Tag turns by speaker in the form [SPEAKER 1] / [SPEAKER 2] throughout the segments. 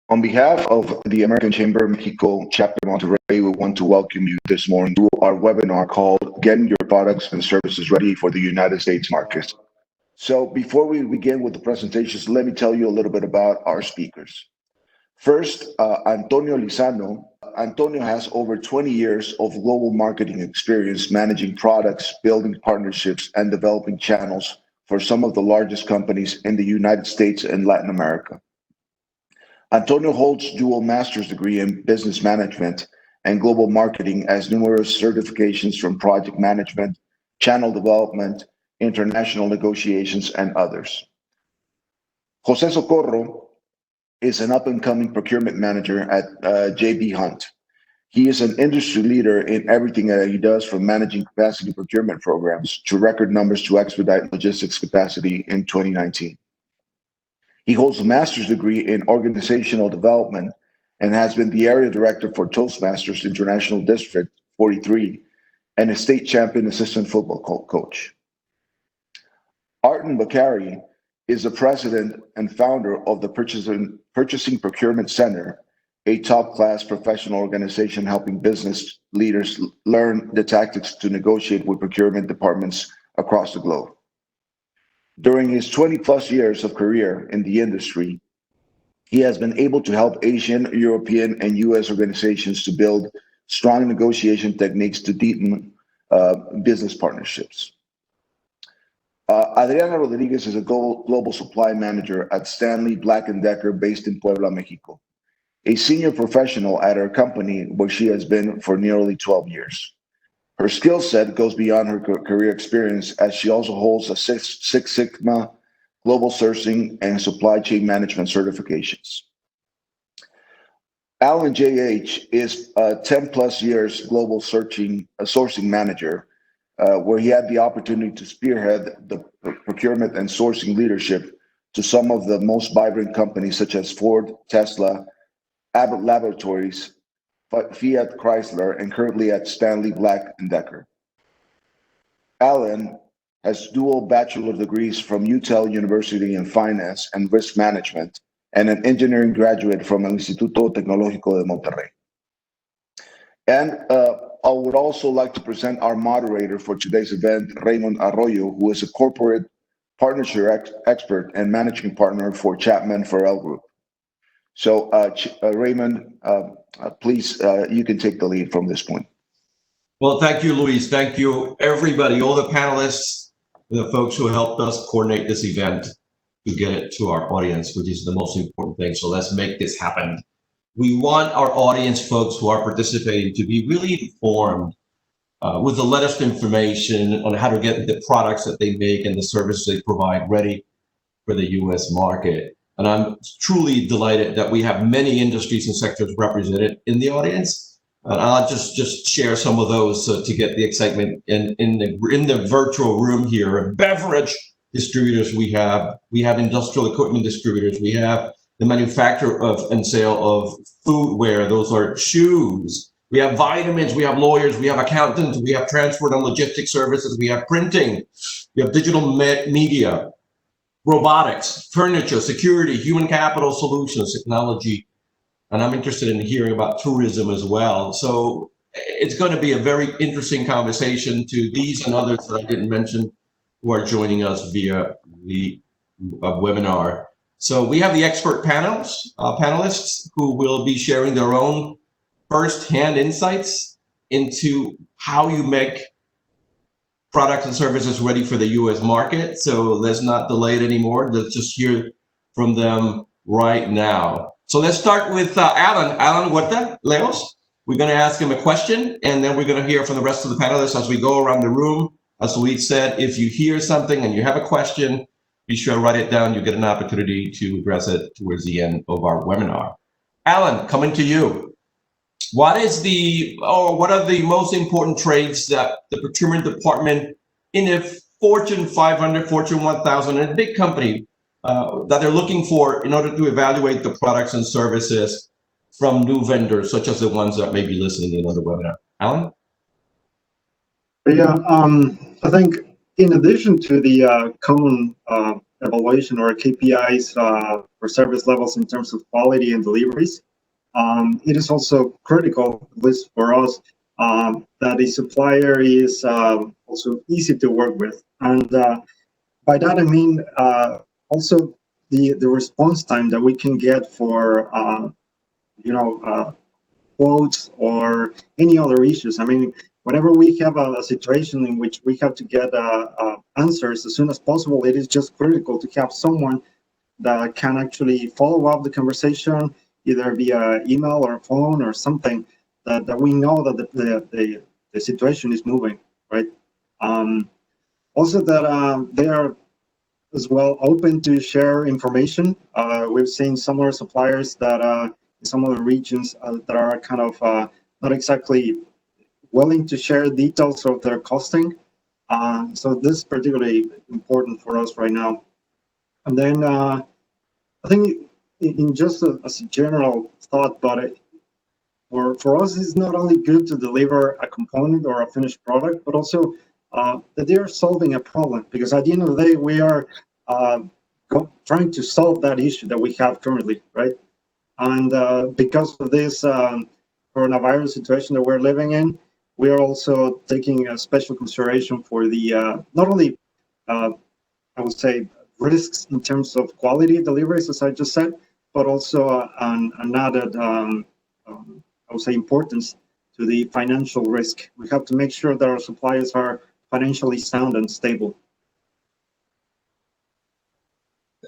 [SPEAKER 1] On behalf of the American Chamber of Mexico, Chapter Monterrey, we want to welcome you this morning to our webinar called Getting Your Products and Services Ready for the United States Market. So before we begin with the presentations, let me tell you a little bit about our speakers. First, Antonio Lizano. Antonio has over 20 years of global marketing experience managing products, building partnerships, and developing channels for some of the largest companies in the United States and Latin America. Antonio holds dual master's degree in business management and global marketing, as numerous certifications from project management, channel development, international negotiations, and others. Jose Socorro is an up-and-coming procurement manager at JB Hunt. He is an industry leader in everything that he does, from managing capacity procurement programs to record numbers to expedite logistics capacity in 2019. He holds a master's degree in organizational development and has been the area director for Toastmasters International District 43 and a state champion assistant football coach. Artin Bakari is the president and founder of the Purchasing Procurement Center, a top-class professional organization helping business leaders learn the tactics to negotiate with procurement departments across the globe. During his 20-plus years of career in the industry, he has been able to help Asian, European, and U.S. organizations to build strong negotiation techniques to deepen business partnerships. Adriana Rodriguez is a global supply manager at Stanley Black & Decker based in Puebla, Mexico, a senior professional at her company where she has been for nearly 12 years. Her skill set goes beyond her career experience, as she also holds a Six Sigma global sourcing and supply chain management certifications. Alan J.H. is a 10-plus years global sourcing manager, where he had the opportunity to spearhead the procurement and sourcing leadership to some of the most vibrant companies such as Ford, Tesla, Abbott Laboratories, Fiat Chrysler, and currently at Stanley Black & Decker. Alan has dual bachelor degrees from UTEL University in Finance and Risk Management, and an engineering graduate from El Instituto Tecnológico de Monterrey. And I would also like to present our moderator for today's event, Raymond Arroyo, who is a corporate partnership expert and managing partner for Chapman Farrell Group. So Raymond, please, you can take the lead from this point.
[SPEAKER 2] Well, thank you, Luis. Thank you, everybody, all the panelists, the folks who helped us coordinate this event to get it to our audience, which is the most important thing. So let's make this happen. We want our audience folks who are participating to be really informed with the latest information on how to get the products that they make and the services they provide ready for the U.S. market. And I'm truly delighted that we have many industries and sectors represented in the audience. And I'll just share some of those to get the excitement in the virtual room here. Beverage distributors we have industrial equipment distributors, we have the manufacturer of and sale of foodware, those are shoes. We have vitamins, we have lawyers, we have accountants, we have transport and logistics services, we have printing, we have digital media, robotics, furniture, security, human capital solutions, technology, and I'm interested in hearing about tourism as well. So it's going to be a very interesting conversation to these and others that I didn't mention who are joining us via the webinar. So we have the expert panelists who will be sharing their own first-hand insights into how you make products and services ready for the U.S. market. So let's not delay it anymore. Let's just hear from them right now. So let's start with Alan Huerta Leos. We're going to ask him a question, and then we're going to hear from the rest of the panelists as we go around the room. As Luis said, if you hear something and you have a question, be sure to write it down. You get an opportunity to address it towards the end of our webinar. Alan, coming to you. What are the most important traits that the procurement department in a Fortune 500, Fortune 1000, and a big company that they're looking for in order to evaluate the products and services from new vendors, such as the ones that may be listening in another webinar? Alan?
[SPEAKER 3] Yeah, I think in addition to the common evaluation or KPIs or service levels in terms of quality and deliveries. It is also critical, at least for us, that a supplier is also easy to work with. And by that, I mean also the response time that we can get for, quotes or any other issues. I mean, whenever we have a situation in which we have to get answers as soon as possible, it is just critical to have someone that can actually follow up the conversation either via email or phone or something that we know that the situation is moving, right? Also that they are as well open to share information. We've seen some of our suppliers that in some of the regions that are kind of not exactly willing to share details of their costing. So this is particularly important for us right now. And then I think in just as a general thought, but for us, it's not only good to deliver a component or a finished product, but also that they are solving a problem. Because at the end of the day, we are trying to solve that issue that we have currently, right? And because of this coronavirus situation that we're living in, we are also taking a special consideration for the not only I would say risks in terms of quality deliveries, as I just said, but also an added I would say importance to the financial risk. We have to make sure that our suppliers are financially sound and stable.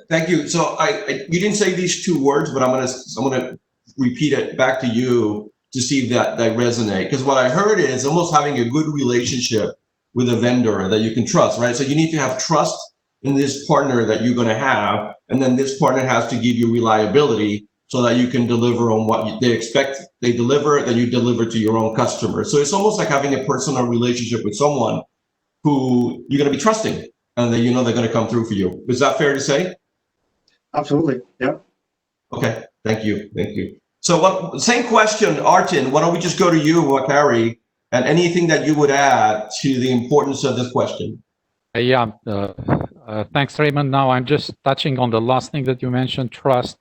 [SPEAKER 2] Thank you. So you didn't say these two words, but I'm gonna repeat it back to you to see if that resonate. Because what I heard is almost having a good relationship with a vendor that you can trust, right? So you need to have trust in this partner that you're going to have, and then this partner has to give you reliability so that you can deliver on what they expect. They deliver, then you deliver to your own customer. So it's almost like having a personal relationship with someone who you're going to be trusting, and then you know they're going to come through for you. Is that fair to say?
[SPEAKER 3] Absolutely, yeah.
[SPEAKER 2] Okay, thank you, thank you. So same question, Artin, why don't we just go to you, Wakari, and anything that you would add to the importance of this question?
[SPEAKER 4] Thanks, Raymond. Now I'm just touching on the last thing that you mentioned, trust.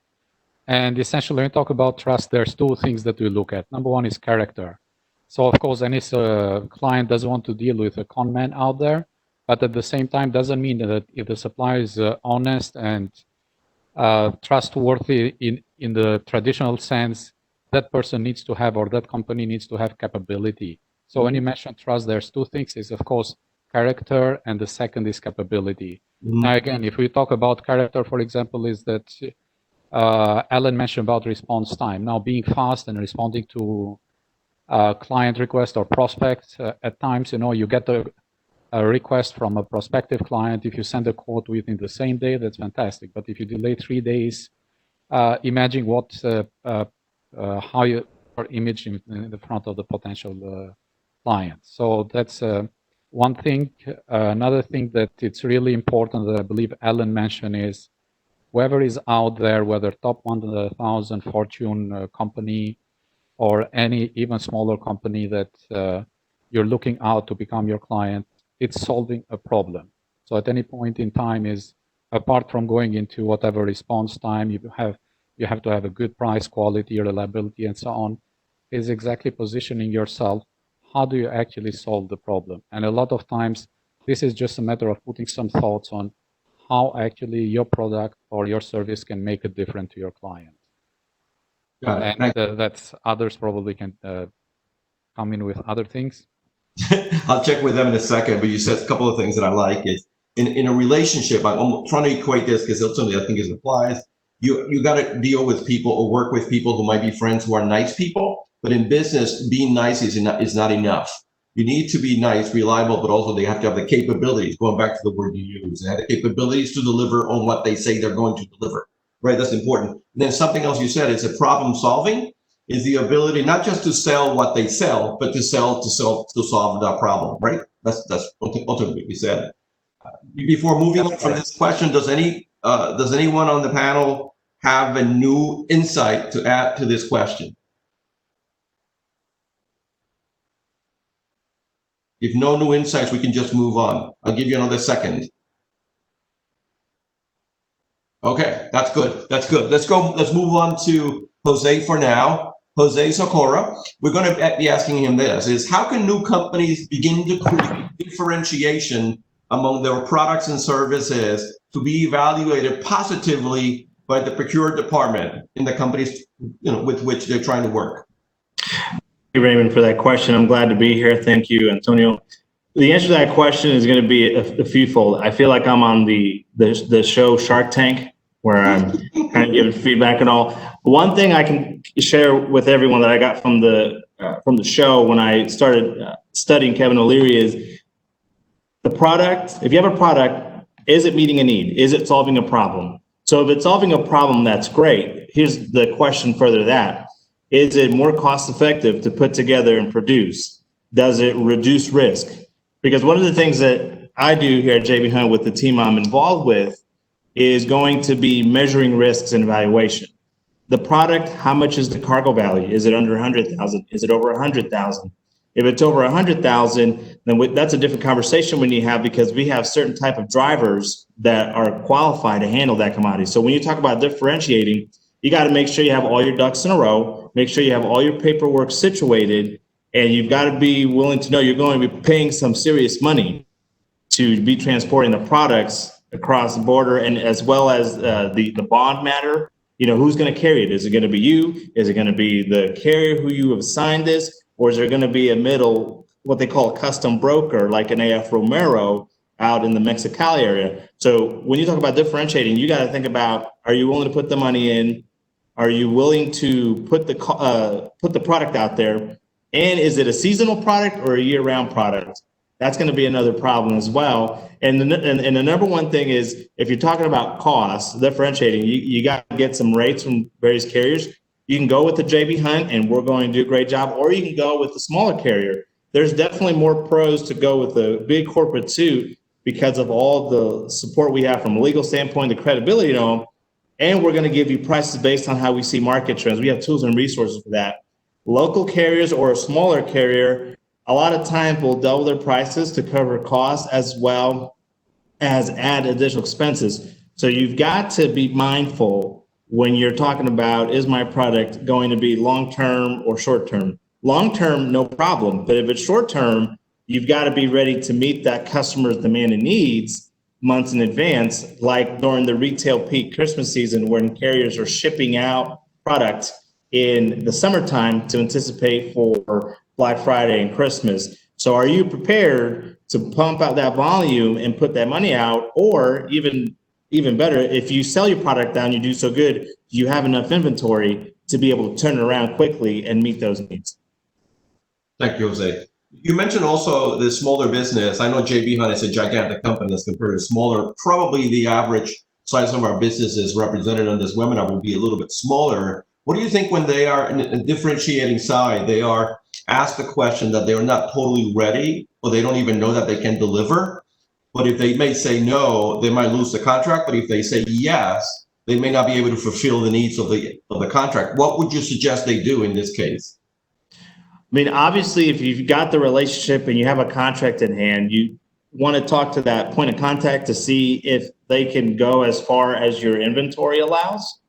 [SPEAKER 4] And essentially, when we talk about trust, there's two things that we look at. Number one is character. So of course, any client doesn't want to deal with a con man out there, but at the same time, doesn't mean that if the supplier is honest and trustworthy in the traditional sense, that person needs to have, or that company needs to have capability. So when you mention trust, there's two things, is of course character, and the second is capability. Now again, if we talk about character, for example, is that Alan mentioned about response time. Now being fast and responding to client request or prospect, at times, you get a request from a prospective client. If you send a quote within the same day, that's fantastic. But if you delay 3 days, imagine how your image in the front of the potential client. So that's one thing. Another thing that it's really important that I believe Alan mentioned is whoever is out there, whether top 1,000 Fortune company or any even smaller company that you're looking out to become your client, it's solving a problem. So at any point in time is, apart from going into whatever response time you have to have a good price, quality, reliability, and so on, is exactly positioning yourself. How do you actually solve the problem? And a lot of times, this is just a matter of putting some thoughts on how actually your product or your service can make a difference to your client. And that's others probably can come in with other things.
[SPEAKER 2] I'll check with them in a second, but you said a couple of things that I like. Is in a relationship, I'm trying to equate this because ultimately I think it applies. You got to deal with people or work with people who might be friends who are nice people, but in business, being nice is not enough. You need to be nice, reliable, but also they have to have the capabilities, going back to the word you use, they have the capabilities to deliver on what they say they're going to deliver, right? That's important. And then something else you said is a problem solving is the ability not just to sell what they sell, but to solve that problem, right? That's ultimately what you said. Before moving on from this question, does anyone on the panel have a new insight to add to this question? If no new insights, we can just move on. I'll give you another second. Okay, that's good. That's good. Let's go. Let's move on to Jose for now. Jose Socorro. We're going to be asking him this: is how can new companies begin to create differentiation among their products and services to be evaluated positively by the procurement department in the companies with which they're trying to work?
[SPEAKER 5] Thank you, Raymond, for that question. I'm glad to be here. Thank you, Antonio. The answer to that question is going to be a fewfold. I feel like I'm on the show Shark Tank, where I'm kind of giving feedback and all. One thing I can share with everyone that I got from the show when I started studying Kevin O'Leary is the product. If you have a product, is it meeting a need? Is it solving a problem? So if it's solving a problem, that's great. Here's the question further to that. Is it more cost effective to put together and produce? Does it reduce risk? Because one of the things that I do here at JB Hunt with the team I'm involved with is going to be measuring risks and evaluation. The product, how much is the cargo value? Is it under 100,000? Is it over 100,000? If it's over 100,000, then that's a different conversation when you have, because we have certain type of drivers that are qualified to handle that commodity. So when you talk about differentiating, you got to make sure you have all your ducks in a row, make sure you have all your paperwork situated, and you've got to be willing to know you're going to be paying some serious money to be transporting the products across the border, and as well as the bond matter. Who's going to carry it? Is it going to be you? Is it going to be the carrier who you have assigned this? Or is there going to be a middle, what they call a custom broker, like an AF Romero out in the Mexicali area? So when you talk about differentiating, you got to think about, are you willing to put the money in? Are you willing to put the product out there? And is it a seasonal product or a year-round product? That's going to be another problem as well. And the number one thing is, if you're talking about cost, differentiating, you got to get some rates from various carriers. You can go with the JB Hunt, and we're going to do a great job, or you can go with the smaller carrier. There's definitely more pros to go with the big corporate suit because of all the support we have from a legal standpoint, the credibility on them, and we're going to give you prices based on how we see market trends. We have tools and resources for that. Local carriers or a smaller carrier, a lot of times will double their prices to cover costs as well as add additional expenses. So you've got to be mindful when you're talking about, is my product going to be long-term or short-term? Long-term, no problem. But if it's short-term, you've got to be ready to meet that customer's demand and needs months in advance, like during the retail peak Christmas season when carriers are shipping out product in the summertime to anticipate for Black Friday and Christmas. So are you prepared to pump out that volume and put that money out? Or even better, if you sell your product down, you do so good, you have enough inventory to be able to turn it around quickly and meet those needs.
[SPEAKER 2] Thank you, Jose. You mentioned also the smaller business. I know JB Hunt is a gigantic company that's compared to smaller. Probably the average size of our businesses represented on this webinar will be a little bit smaller. What do you think when they are in a differentiating side, they are asked the question that they're not totally ready, or they don't even know that they can deliver? But if they may say no, they might lose the contract. But if they say yes, they may not be able to fulfill the needs of the contract. What would you suggest they do in this case?
[SPEAKER 5] I mean, obviously, if you've got the relationship and you have a contract in hand, you want to talk to that point of contact to see if they can go as far as your inventory allows,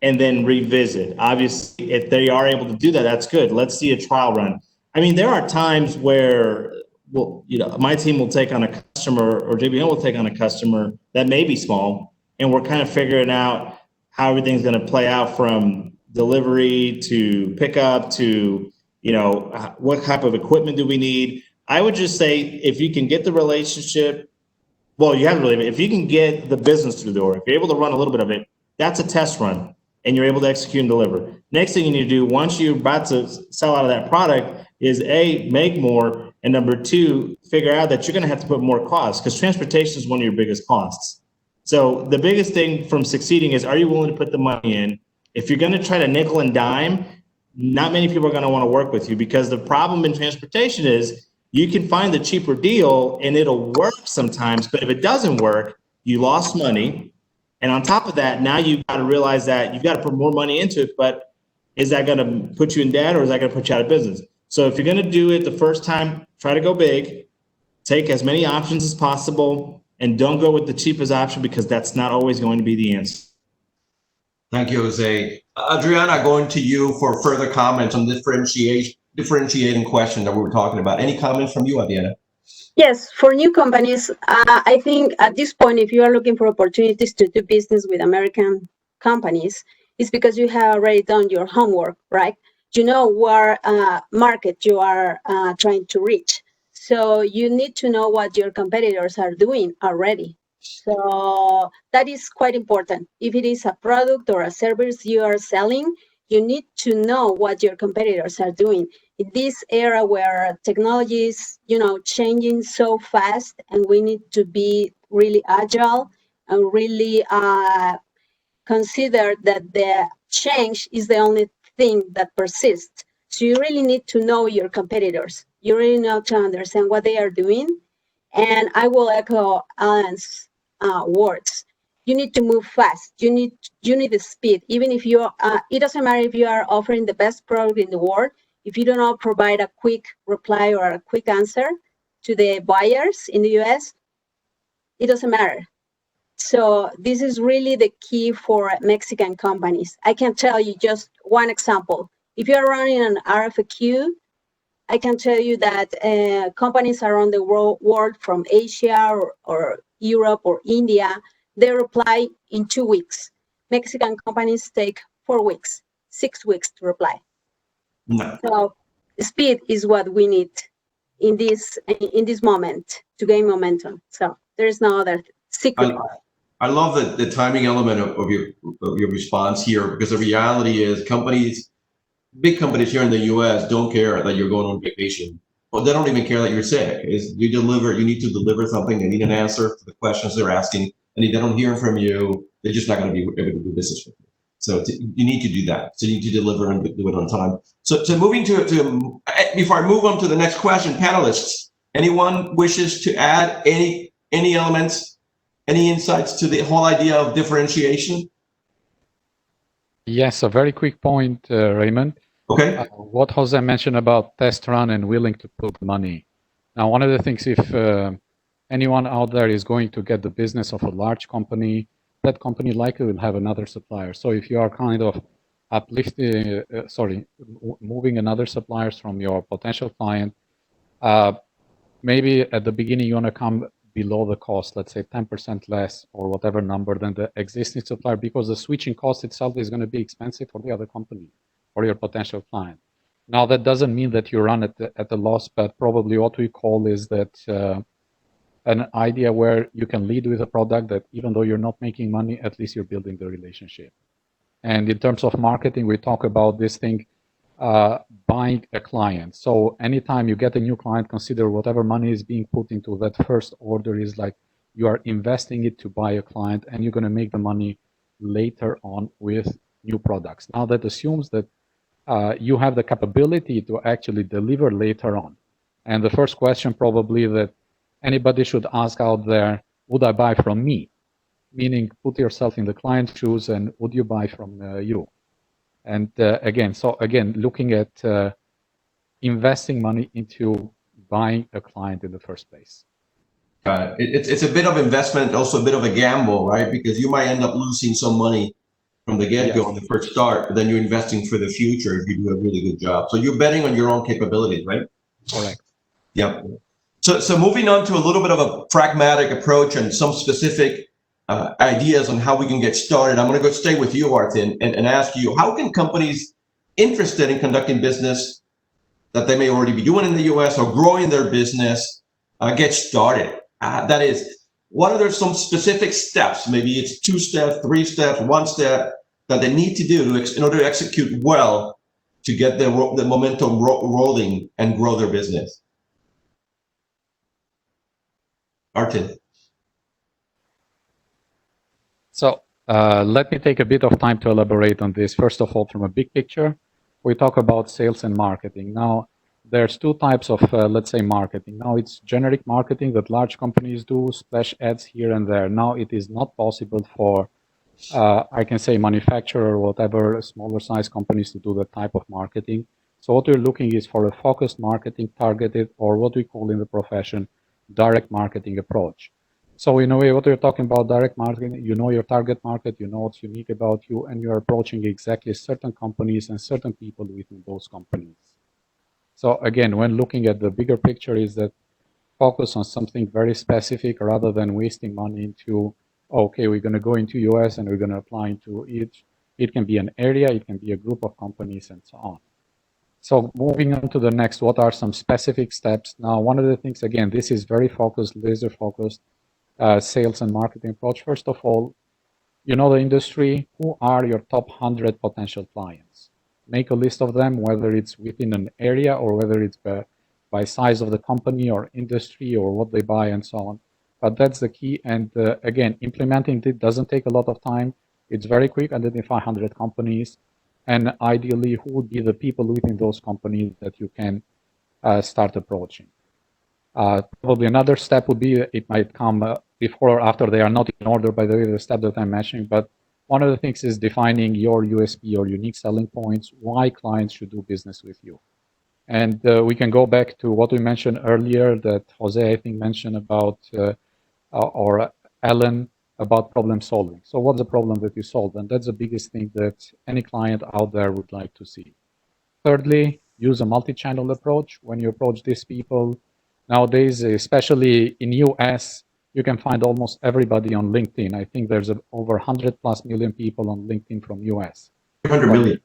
[SPEAKER 5] and then revisit. Obviously, if they are able to do that, that's good. Let's see a trial run. I mean, there are times where, well, my team will take on a customer, or JBL will take on a customer that may be small, and we're kind of figuring out how everything's going to play out, from delivery to pickup to, what type of equipment do we need? I would just say, if you can get the relationship, well, you have to really, if you can get the business through the door, if you're able to run a little bit of it, that's a test run, and you're able to execute and deliver. Next thing you need to do, once you're about to sell out of that product, is A, make more, and number two, figure out that you're going to have to put more costs, because transportation is one of your biggest costs. So the biggest thing from succeeding is, are you willing to put the money in? If you're going to try to nickel and dime, not many people are going to want to work with you, because the problem in transportation is you can find the cheaper deal and it'll work sometimes, but if it doesn't work, you lost money. And on top of that, now you've got to realize that you've got to put more money into it, but is that going to put you in debt, or is that going to put you out of business? So if you're going to do it the first time, try to go big, take as many options as possible, and don't go with the cheapest option, because that's not always going to be the answer.
[SPEAKER 2] Thank you, Jose. Adriana, going to you for further comments on differentiating question that we were talking about. Any comments from you, Adriana?
[SPEAKER 6] Yes, for new companies, I think at this point, if you are looking for opportunities to do business with American companies, it's because you have already done your homework, right? You know what market you are trying to reach. So you need to know what your competitors are doing already. So that is quite important. If it is a product or a service you are selling, you need to know what your competitors are doing in this era where technology is, changing so fast, and we need to be really agile and really consider that the change is the only thing that persists. So you really need to know your competitors. You really need to understand what they are doing. And I will echo Alan's words. You need to move fast. You need the speed. Even if it doesn't matter if you are offering the best product in the world. If you do not provide a quick reply or a quick answer to the buyers in the US, it doesn't matter. So this is really the key for Mexican companies. I can tell you just one example. If you're running an RFQ, I can tell you that companies around the world from Asia or Europe or India, they reply in 2 weeks. Mexican companies take 4 weeks, 6 weeks to reply.
[SPEAKER 2] No.
[SPEAKER 6] So speed is what we need in this moment to gain momentum. So there is no other secret.
[SPEAKER 2] I love the timing element of your response here, because the reality is big companies here in the U.S. don't care that you're going on vacation. Well, they don't even care that you're sick. You need to deliver something. They need an answer to the questions they're asking. And if they don't hear from you, they're just not going to be able to do business with you. So you need to do that. So you need to deliver and do it on time. So moving before I move on to the next question, panelists, anyone wishes to add any elements, any insights to the whole idea of differentiation?
[SPEAKER 4] Yes, a very quick point, Raymond.
[SPEAKER 2] Okay.
[SPEAKER 4] What Jose mentioned about test run and willing to put money. Now, one of the things, if anyone out there is going to get the business of a large company, that company likely will have another supplier. So if you are kind of moving another suppliers from your potential client, maybe at the beginning you want to come below the cost, let's say 10% less or whatever number than the existing supplier, because the switching cost itself is going to be expensive for the other company or your potential client. Now, that doesn't mean that you run at a loss, but probably what we call is that an idea where you can lead with a product that even though you're not making money, at least you're building the relationship. And in terms of marketing, we talk about this thing, buying a client. So anytime you get a new client, consider whatever money is being put into that first order is like you are investing it to buy a client, and you're going to make the money later on with new products. Now, that assumes that you have the capability to actually deliver later on. And the first question probably that anybody should ask out there, would I buy from me? Meaning, put yourself in the client's shoes and would you buy from you? And again, looking at investing money into buying a client in the first place.
[SPEAKER 2] It's a bit of investment, also a bit of a gamble, right? Because you might end up losing some money from the get-go on the first start, but then you're investing for the future if you do a really good job. So you're betting on your own capabilities, right?
[SPEAKER 4] Correct.
[SPEAKER 2] Yeah. So moving on to a little bit of a pragmatic approach and some specific ideas on how we can get started. I'm going to stay with you, Artin, and ask you, how can companies interested in conducting business that they may already be doing in the US or growing their business get started? That is, what are there some specific steps? Maybe it's 2 steps, 3 steps, 1 step that they need to do in order to execute well to get the momentum rolling and grow their business. Artin.
[SPEAKER 4] So let me take a bit of time to elaborate on this. First of all, from a big picture, we talk about sales and marketing. Now, there's 2 types of, let's say, marketing. Now, it's generic marketing that large companies do, splash ads here and there. Now, it is not possible for, I can say, manufacturer or whatever, smaller size companies to do that type of marketing. So what we're looking is for a focused marketing, targeted, or what we call in the profession, direct marketing approach. So in a way, what you're talking about direct marketing, you know your target market, you know what's unique about you, and you're approaching exactly certain companies and certain people within those companies. So again, when looking at the bigger picture, is that focus on something very specific rather than wasting money into, okay, we're going to go into US and we're going to apply into each. It can be an area, it can be a group of companies, and so on. So moving on to the next, what are some specific steps? Now, one of the things, again, this is very focused, laser focused sales and marketing approach. First of all, you know the industry, who are your top 100 potential clients? Make a list of them, whether it's within an area or whether it's by size of the company or industry or what they buy and so on. But that's the key. And again, implementing it doesn't take a lot of time. It's very quick. Identify 100 companies. And ideally, who would be the people within those companies that you can start approaching? Probably another step would be, it might come before or after, they are not in order, by the way, the step that I'm mentioning, but one of the things is defining your USP or unique selling points, why clients should do business with you. And we can go back to what we mentioned earlier that Jose, I think, mentioned about, or Alan, about problem solving. So what's the problem that you solve? And that's the biggest thing that any client out there would like to see. Thirdly, use a multi-channel approach. When you approach these people, nowadays, especially in US, you can find almost everybody on LinkedIn. I think there's over 100+ million people on LinkedIn from US.
[SPEAKER 2] 100 million.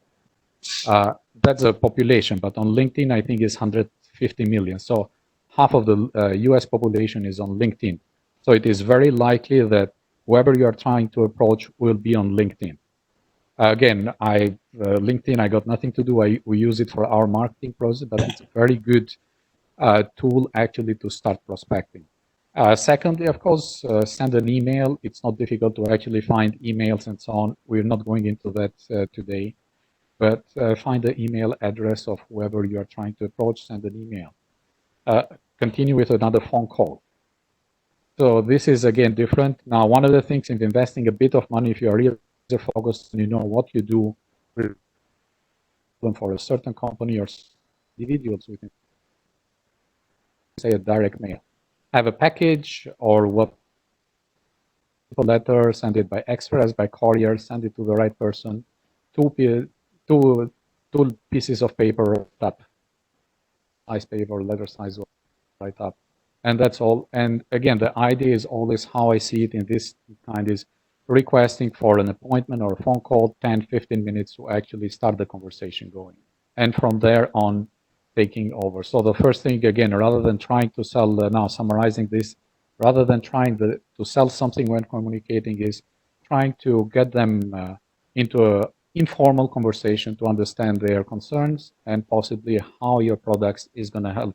[SPEAKER 4] That's a population, but on LinkedIn, I think it's 150 million. So half of the US population is on LinkedIn. So it is very likely that whoever you are trying to approach will be on LinkedIn. Again, LinkedIn, I got nothing to do. We use it for our marketing process, but it's a very good tool actually to start prospecting. Secondly, of course, send an email. It's not difficult to actually find emails and so on. We're not going into that today, but find the email address of whoever you are trying to approach, send an email. Continue with another phone call. So this is, again, different. Now, one of the things in investing a bit of money, if you are really focused and you know what you do for a certain company or individuals within, say, a direct mail. Have a package or what letter, send it by express, by courier, send it to the right person. Two pieces of paper up, size paper, letter size right up. And that's all. And again, the idea is always how I see it in this kind is requesting for an appointment or a phone call, 10, 15 minutes to actually start the conversation going. And from there on, taking over. So the first thing, again, rather than trying to sell, now summarizing this, rather than trying to sell something when communicating, is trying to get them into an informal conversation to understand their concerns and possibly how your products is going to help,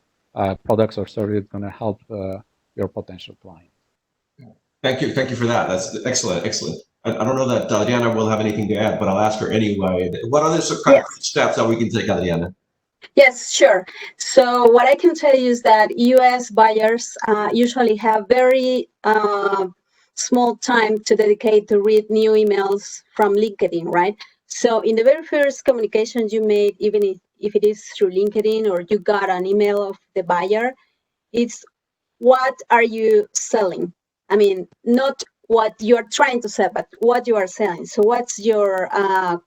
[SPEAKER 4] products or service going to help your potential client.
[SPEAKER 2] Thank you for that. That's excellent, excellent. I don't know that Adriana will have anything to add, but I'll ask her anyway. What other kind of steps that we can take, Adriana?
[SPEAKER 6] Yes, sure. So what I can tell you is that US buyers usually have very small time to dedicate to read new emails from LinkedIn, right? So in the very first communication you made, even if it is through LinkedIn or you got an email of the buyer, it's what are you selling? I mean, not what you're trying to sell, but what you are selling. So what's your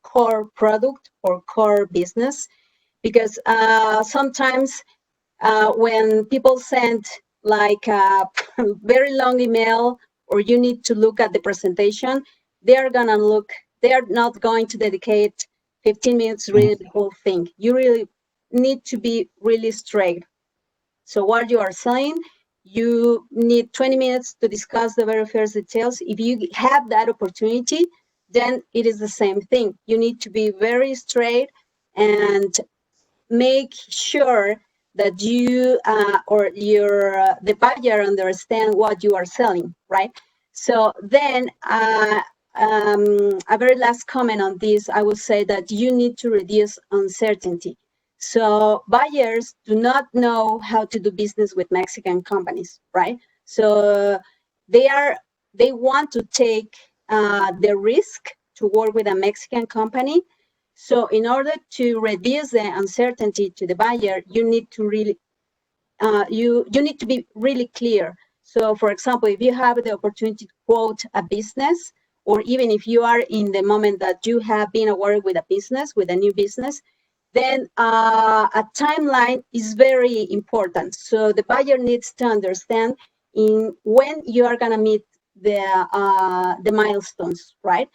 [SPEAKER 6] core product or core business? Because sometimes when people send like a very long email or you need to look at the presentation, they are not going to dedicate 15 minutes reading the whole thing. You really need to be really straight. So what you are saying, you need 20 minutes to discuss the very first details. If you have that opportunity, then it is the same thing. You need to be very straight and make sure that you or the buyer understand what you are selling, right? So then a very last comment on this, I would say that you need to reduce uncertainty. So buyers do not know how to do business with Mexican companies, right? So they want to take the risk to work with a Mexican company. So in order to reduce the uncertainty to the buyer, you need to really, you need to be really clear. So for example, if you have the opportunity to quote a business, or even if you are in the moment that you have been awarded with a business, with a new business, then a timeline is very important. So the buyer needs to understand in when you are going to meet the milestones, right?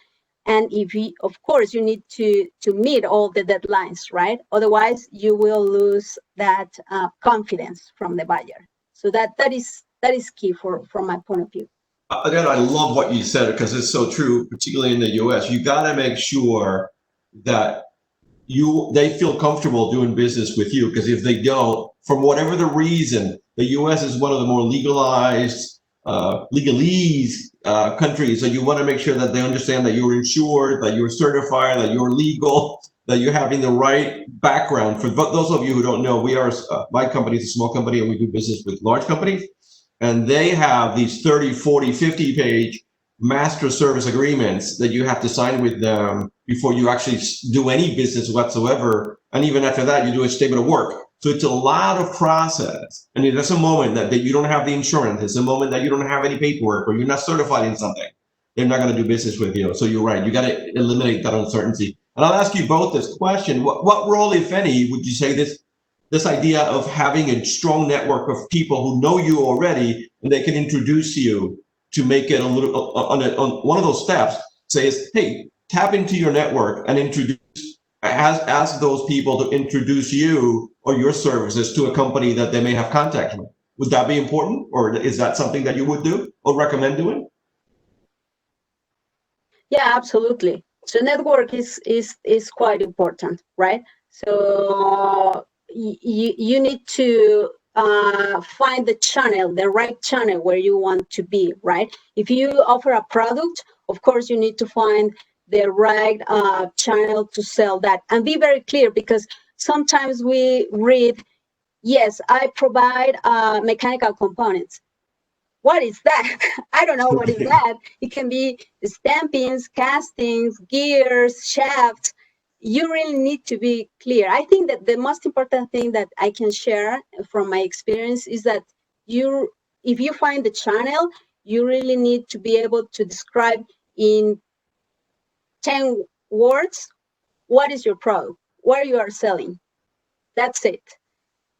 [SPEAKER 6] And if you, of course, you need to meet all the deadlines, right? Otherwise, you will lose that confidence from the buyer. So that is key from my point of view.
[SPEAKER 2] Again, I love what you said because it's so true, particularly in the U.S. You got to make sure that they feel comfortable doing business with you, because if they don't, from whatever the reason, the U.S. is one of the more legalized, legalese countries, so you want to make sure that they understand that you're insured, that you're certified, that you're legal, that you're having the right background. For those of you who don't know, we are my company is a small company, and we do business with large companies, and they have these 30, 40, 50-page master service agreements that you have to sign with them before you actually do any business whatsoever. And even after that, you do a statement of work. So it's a lot of process. And if there's a moment that you don't have the insurance, it's a moment that you don't have any paperwork, or you're not certified in something, they're not going to do business with you. So you're right. You got to eliminate that uncertainty. And I'll ask you both this question. What role, if any, would you say this idea of having a strong network of people who know you already and they can introduce you to make it a little on one of those steps, says, hey, tap into your network and ask those people to introduce you or your services to a company that they may have contact with. Would that be important, or is that something that you would do or recommend doing?
[SPEAKER 6] Yeah, absolutely. So network is quite important, right? So you need to find the channel, the right channel where you want to be, right? If you offer a product, of course, you need to find the right channel to sell that, and be very clear, because sometimes we read, yes, I provide mechanical components. What is that? I don't know what is that. It can be stampings, castings, gears, shafts. You really need to be clear. I think that the most important thing that I can share from my experience is that if you find the channel, you really need to be able to describe in 10 words what is your product, what you are selling. That's it.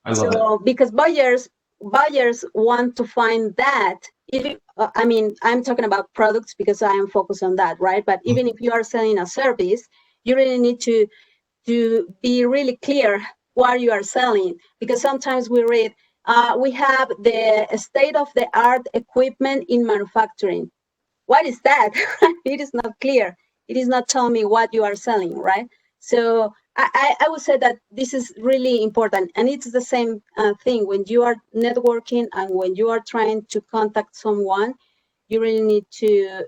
[SPEAKER 2] I love
[SPEAKER 6] So because buyers want to find that. If I'm talking about products because I am focused on that, right? But even if you are selling a service, you really need to be really clear what you are selling, because sometimes we read we have the state-of-the-art equipment in manufacturing. What is that? It is not clear. It is not telling me what you are selling, right? So I would say that this is really important, and it's the same thing when you are networking and when you are trying to contact someone. You really need to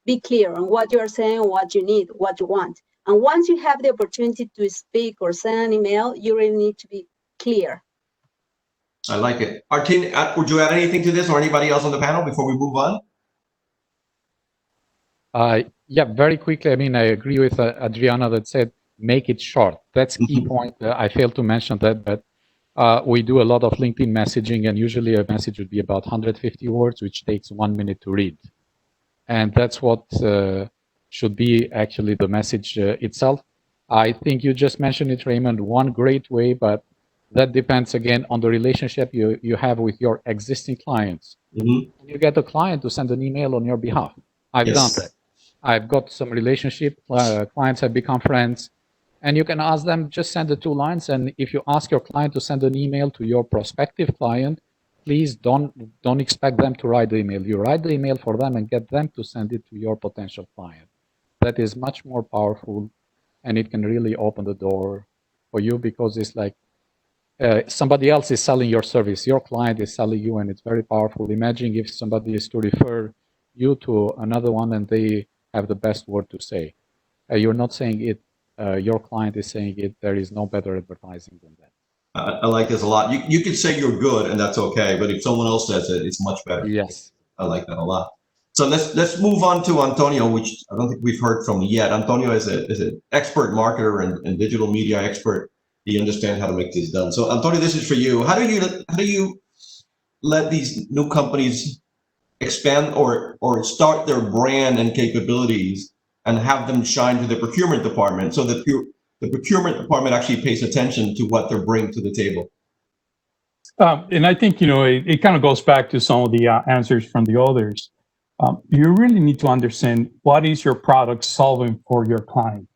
[SPEAKER 6] be clear on what you are saying, what you need, what you want. And once you have the opportunity to speak or send an email, you really need to be clear.
[SPEAKER 2] I like it. Artin, would you add anything to this, or anybody else on the panel before we move on?
[SPEAKER 4] Yeah, very quickly. I mean, I agree with Adriana that said, make it short. That's key point. I failed to mention that, but we do a lot of LinkedIn messaging, and usually a message would be about 150 words, which takes 1 minute to read. And that's what should be actually the message itself. I think you just mentioned it, Raymond, one great way, but that depends again on the relationship you have with your existing clients. You get a client to send an email on your behalf. I've done that. I've got some relationship, clients have become friends, and you can ask them, just send the 2 lines. And if you ask your client to send an email to your prospective client, please don't expect them to write the email. You write the email for them and get them to send it to your potential client. That is much more powerful, and it can really open the door for you, because it's like somebody else is selling your service. Your client is selling you, and it's very powerful. Imagine if somebody is to refer you to another one and they have the best word to say. You're not saying it, your client is saying it. There is no better advertising than that.
[SPEAKER 2] I like this a lot. You can say you're good, and that's okay, but if someone else says it, it's much better.
[SPEAKER 4] Yes.
[SPEAKER 2] I like that a lot. So let's move on to Antonio, which I don't think we've heard from yet. Antonio is an expert marketer and digital media expert. He understands how to make this done. So Antonio, this is for you. How do you let these new companies expand or start their brand and capabilities and have them shine to the procurement department so that the procurement department actually pays attention to what they're bringing to the table?
[SPEAKER 7] And I think, it kind of goes back to some of the answers from the others. You really need to understand what is your product solving for your client.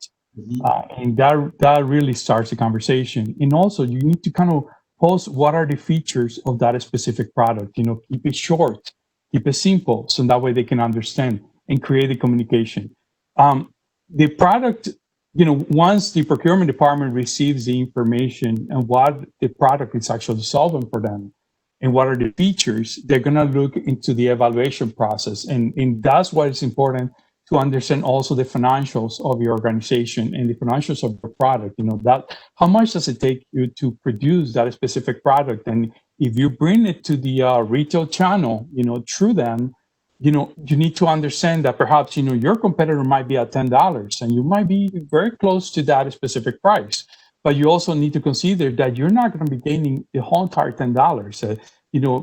[SPEAKER 7] And that really starts the conversation. And also, you need to kind of post what are the features of that specific product. Keep it short, keep it simple, so that way they can understand and create the communication. The product, once the procurement department receives the information and what the product is actually solving for them and what are the features, they're going to look into the evaluation process. And that's why it's important to understand also the financials of your organization and the financials of your product. That how much does it take you to produce that specific product? And if you bring it to the retail channel, through them, you need to understand that perhaps your competitor might be at $10 and you might be very close to that specific price. But you also need to consider that you're not going to be gaining the whole entire $10.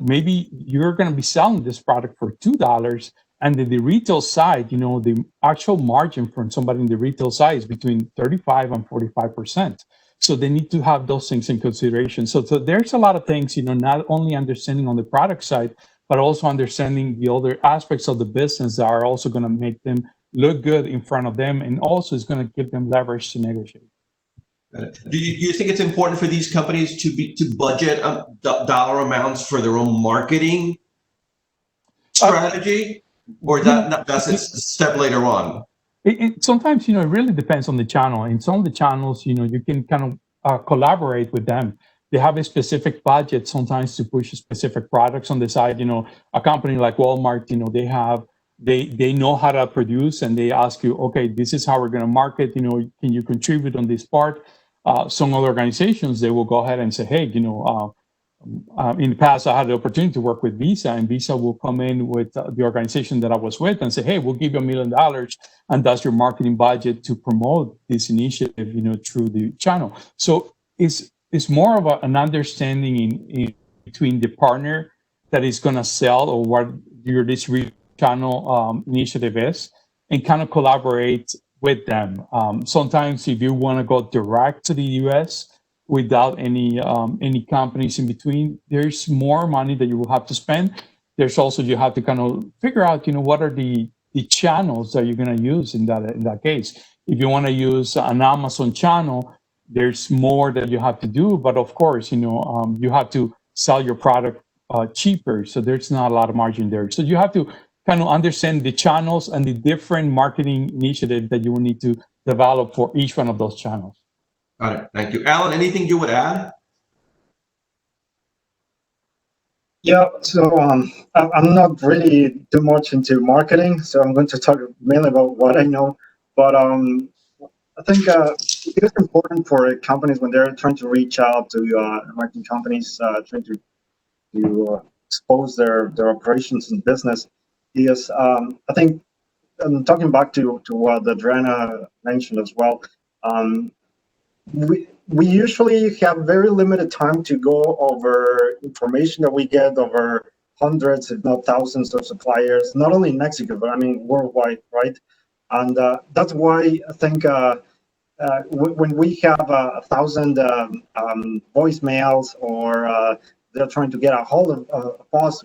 [SPEAKER 7] Maybe you're going to be selling this product for $2. And then the retail side, the actual margin from somebody in the retail side is between 35 and 45%. So they need to have those things in consideration. So there's a lot of things, not only understanding on the product side, but also understanding the other aspects of the business that are also going to make them look good in front of them, and also is going to give them leverage to negotiate.
[SPEAKER 2] Do you think it's important for these companies to budget dollar amounts for their own marketing strategy? Or that's a step later on?
[SPEAKER 7] Sometimes, it really depends on the channel. In some of the channels, you can kind of collaborate with them. They have a specific budget sometimes to push specific products on the side. A company like Walmart, they know how to produce, and they ask you, okay, this is how we're going to market. Can you contribute on this part? Some other organizations, they will go ahead and say, hey, in the past, I had the opportunity to work with Visa, and Visa will come in with the organization that I was with and say, hey, we'll give you $1 million, and that's your marketing budget to promote this initiative, through the channel. So it's more of an understanding in between the partner that is going to sell or what your distribution channel initiative is, and kind of collaborate with them. Sometimes if you want to go direct to the US, without any companies in between, there's more money that you will have to spend. There's also, you have to kind of figure out, what are the channels that you're going to use in that case. If you want to use an Amazon channel, there's more that you have to do. But of course, you have to sell your product cheaper. So there's not a lot of margin there. So you have to kind of understand the channels and the different marketing initiatives that you will need to develop for each one of those channels.
[SPEAKER 2] Got it. Thank you. Alan, anything you would add?
[SPEAKER 3] Yeah, so I'm not really too much into marketing, so I'm going to talk mainly about what I know. But I think it is important for companies when they're trying to reach out to American companies, trying to expose their operations and business. Is I think I'm talking back to what Adriana mentioned as well. We usually have very limited time to go over information that we get over hundreds, if not thousands, of suppliers, not only in Mexico, but I mean worldwide, right? And that's why I think when we have 1,000 voicemails, or they're trying to get a hold of us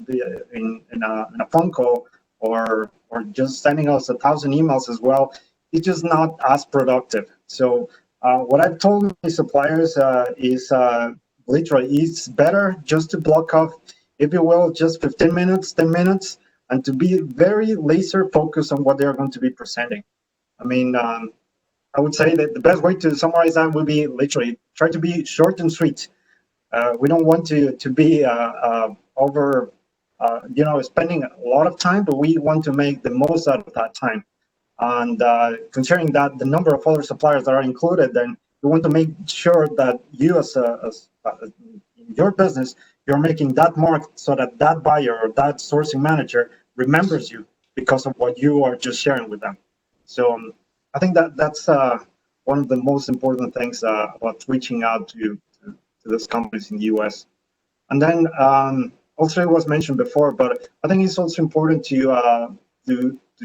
[SPEAKER 3] in a phone call, or just sending us 1,000 emails as well, it's just not as productive. So what I've told my suppliers is literally, it's better just to block off, if you will, just 15 minutes, 10 minutes, and to be very laser focused on what they're going to be presenting. I mean, I would say that the best way to summarize that would be literally try to be short and sweet. We don't want to be over, spending a lot of time, but we want to make the most out of that time. And considering that the number of other suppliers that are included, then we want to make sure that you, as your business, you're making that mark so that that buyer or that sourcing manager remembers you because of what you are just sharing with them. So I think that's one of the most important things about reaching out to those companies in the US. And then also it was mentioned before, but I think it's also important to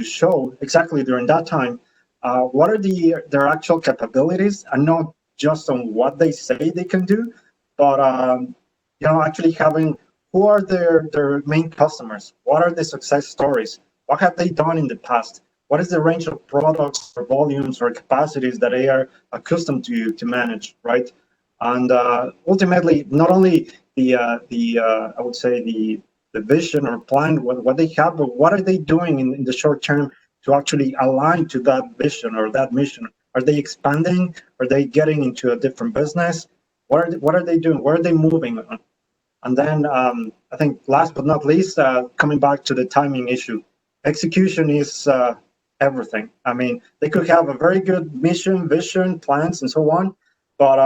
[SPEAKER 3] show exactly during that time what are their actual capabilities, and not just on what they say they can do, but actually having who are their main customers, what are the success stories, what have they done in the past, what is the range of products or volumes or capacities that they are accustomed to manage, right? And ultimately, not only I would say the vision or plan, what they have, but what are they doing in the short term to actually align to that vision or that mission? Are they expanding? Are they getting into a different business? What are they doing? Where are they moving? And then I think last but not least, coming back to the timing issue, execution is everything. I mean, they could have a very good mission, vision, plans, and so on, but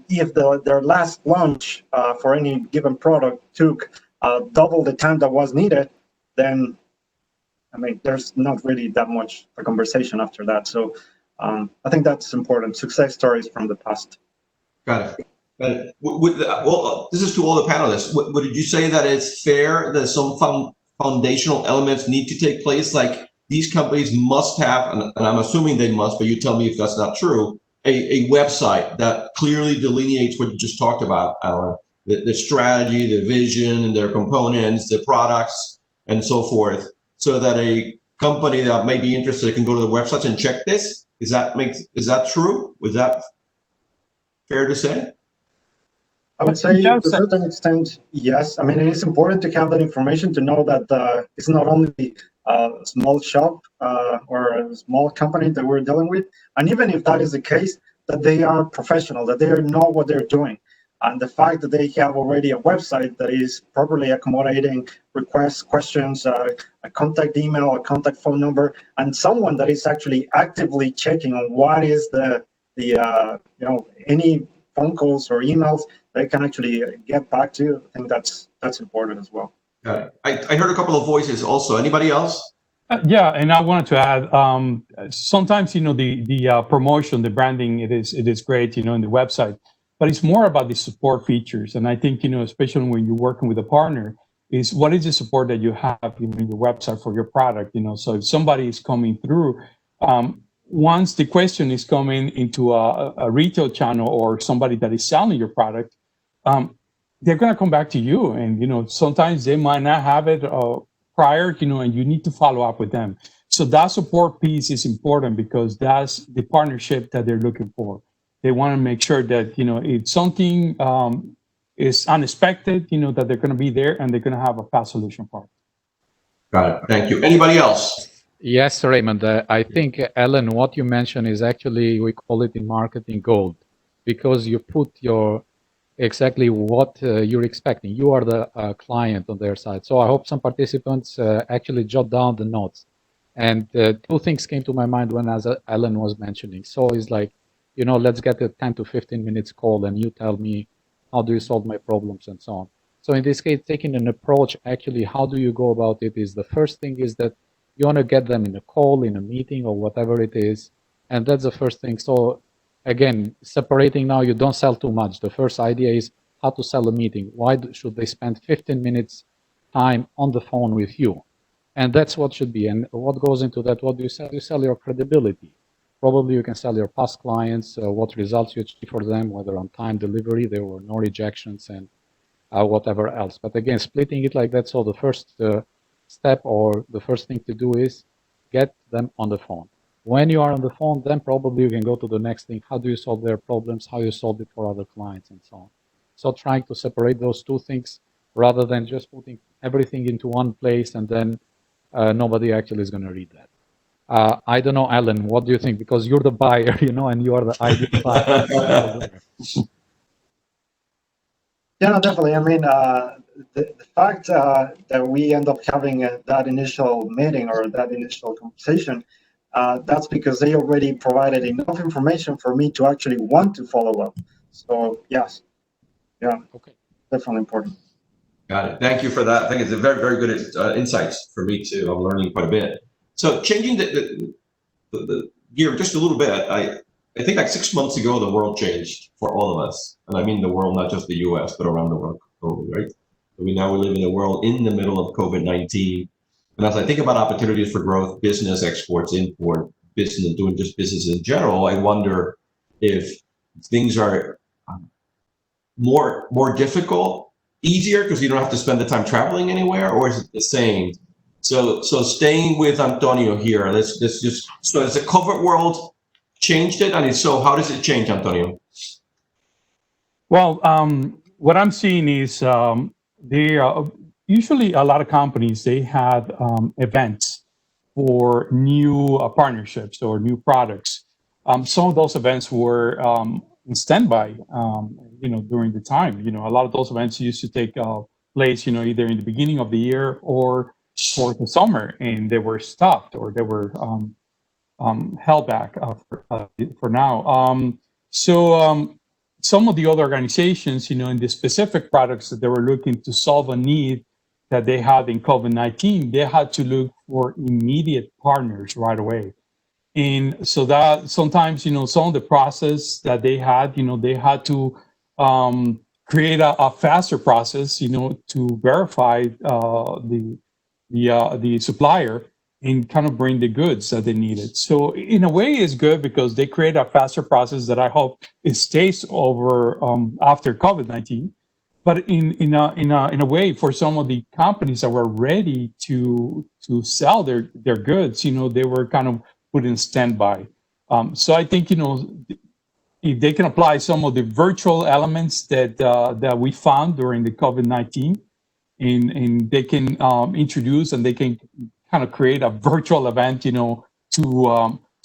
[SPEAKER 3] if their last launch for any given product took double the time that was needed, then I mean, there's not really that much a conversation after that. So I think that's important. Success stories from the past.
[SPEAKER 2] Got it. Well, this is to all the panelists. Would you say that it's fair that some foundational elements need to take place? Like these companies must have, and I'm assuming they must, but you tell me if that's not true, a website that clearly delineates what you just talked about, Alan, the strategy, the vision, and their components, the products, and so forth, so that a company that may be interested can go to the website and check this? Is that true? Was that fair to say?
[SPEAKER 3] I would say to a certain extent, yes. I mean, it's important to have that information to know that it's not only a small shop or a small company that we're dealing with. And even if that is the case, that they are professional, that they know what they're doing. And the fact that they have already a website that is properly accommodating requests, questions, a contact email, a contact phone number, and someone that is actually actively checking on what is any phone calls or emails they can actually get back to. I think that's important as well.
[SPEAKER 2] I heard a couple of voices also. Anybody else?
[SPEAKER 7] Yeah, and I wanted to add, sometimes, the promotion, the branding, it is great, in the website, but it's more about the support features. And I think, especially when you're working with a partner, is what is the support that you have in your website for your product, so if somebody is coming through, once the question is coming into a retail channel or somebody that is selling your product, they're going to come back to you. And, sometimes they might not have it prior, and you need to follow up with them. So that support piece is important because that's the partnership that they're looking for. They want to make sure that, if something is unexpected, that they're going to be there and they're going to have a fast solution for it.
[SPEAKER 2] Got it. Thank you. Anybody else?
[SPEAKER 4] Yes, Raymond. I think, Ellen, what you mentioned is actually, we call it in marketing gold, because you put exactly what you're expecting. You are the client on their side. So I hope some participants actually jot down the notes. And two things came to my mind when as Ellen was mentioning. So it's like, let's get a 10 to 15 minutes call and you tell me, how do you solve my problems and so on. So in this case, taking an approach, actually, how do you go about it is the first thing is that you want to get them in a call, in a meeting, or whatever it is. And that's the first thing. So again, separating now, you don't sell too much. The first idea is how to sell a meeting. Why should they spend 15 minutes time on the phone with you? And that's what should be. And what goes into that, what do you sell? You sell your credibility. Probably you can sell your past clients, what results you achieve for them, whether on time delivery, there were no rejections, and whatever else. But again, splitting it like that, so the first step or the first thing to do is get them on the phone. When you are on the phone, then probably you can go to the next thing. How do you solve their problems? How you solve it for other clients and so on. So trying to separate those two things rather than just putting everything into one place and then nobody actually is going to read that. I don't know, Alan, what do you think? Because you're the buyer, and you are the ideal client.
[SPEAKER 3] Yeah, no, definitely. I mean, the fact that we end up having that initial meeting or that initial conversation, that's because they already provided enough information for me to actually want to follow up. So yes, yeah, okay, definitely important.
[SPEAKER 2] Got it. Thank you for that. I think it's a very, very good insights for me too. I'm learning quite a bit. So changing the gear just a little bit, I think like 6 months ago, the world changed for all of us. And I mean the world, not just the US, but around the world, right? Now we live in a world in the middle of COVID-19. And as I think about opportunities for growth, business, exports, import, business, doing just business in general, I wonder if things are more difficult, easier because you don't have to spend the time traveling anywhere, or is it the same? So staying with Antonio here, let's just, so has the COVID world changed it? And if so, how does it change, Antonio?
[SPEAKER 7] Well, what I'm seeing is usually a lot of companies, they had events for new partnerships or new products. Some of those events were in standby, during the time. A lot of those events used to take place, either in the beginning of the year or for the summer, and they were stopped or they were held back for now. Some of the other organizations, in the specific products that they were looking to solve a need that they had in COVID-19, they had to look for immediate partners right away. And so that sometimes, some of the process that they had to create a faster process, to verify the supplier and kind of bring the goods that they needed. So in a way, it's good because they create a faster process that I hope it stays over after COVID-19. But in a way, for some of the companies that were ready to sell their goods, they were kind of put in standby. So I think if they can apply some of the virtual elements that we found during the COVID-19, and they can introduce and they can kind of create a virtual event, to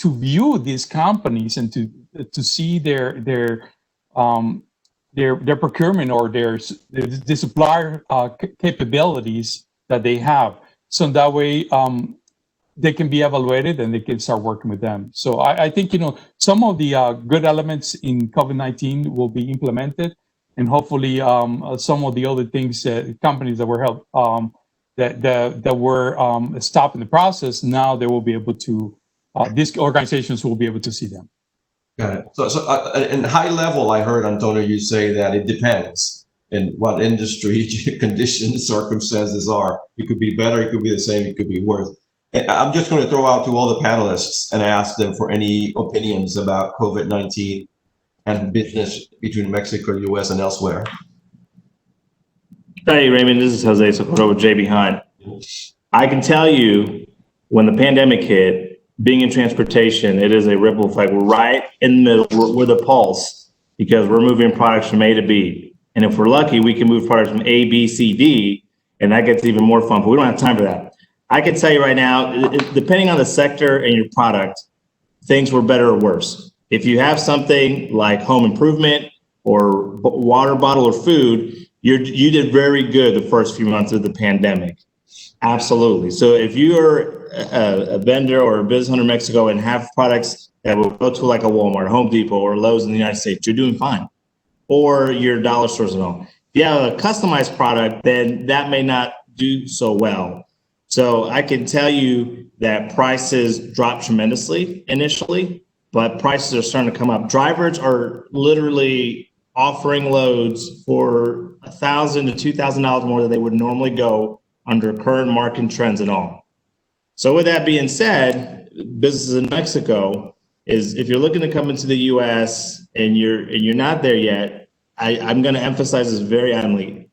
[SPEAKER 7] view these companies and to see their procurement or the supplier capabilities that they have. So that way they can be evaluated and they can start working with them. So I think, some of the good elements in COVID-19 will be implemented, and hopefully some of the other things, companies that were helped, that were stopped in the process, now they will be able to, these organizations will be able to see them.
[SPEAKER 2] Got it. So in high level, I heard, Antonio, you say that it depends in what industry conditions, circumstances are. It could be better, it could be the same, it could be worse. And I'm just going to throw out to all the panelists and ask them for any opinions about COVID-19 and business between Mexico, US, and elsewhere.
[SPEAKER 5] Hey, Raymond, this is Jose Socorro with JB Hunt. I can tell you, when the pandemic hit, being in transportation, it is a ripple effect. We're right in the middle, we're the pulse, because we're moving products from A to B. And if we're lucky, we can move products from A, B, C, D, and that gets even more fun, but we don't have time for that. I can tell you right now, depending on the sector and your product, things were better or worse. If you have something like home improvement or water bottle or food, you did very good the first few months of the pandemic. Absolutely. So if you're a vendor or a business owner in Mexico and have products that will go to like a Walmart, Home Depot, or Lowe's in the United States, you're doing fine. Or your dollar stores at home. If you have a customized product, then that may not do so well. So I can tell you that prices dropped tremendously initially, but prices are starting to come up. Drivers are literally offering loads for $1,000 to $2,000 more than they would normally go under current market trends and all. So with that being said, businesses in Mexico is, if you're looking to come into the US and you're not there yet, I'm going to emphasize this very adamantly.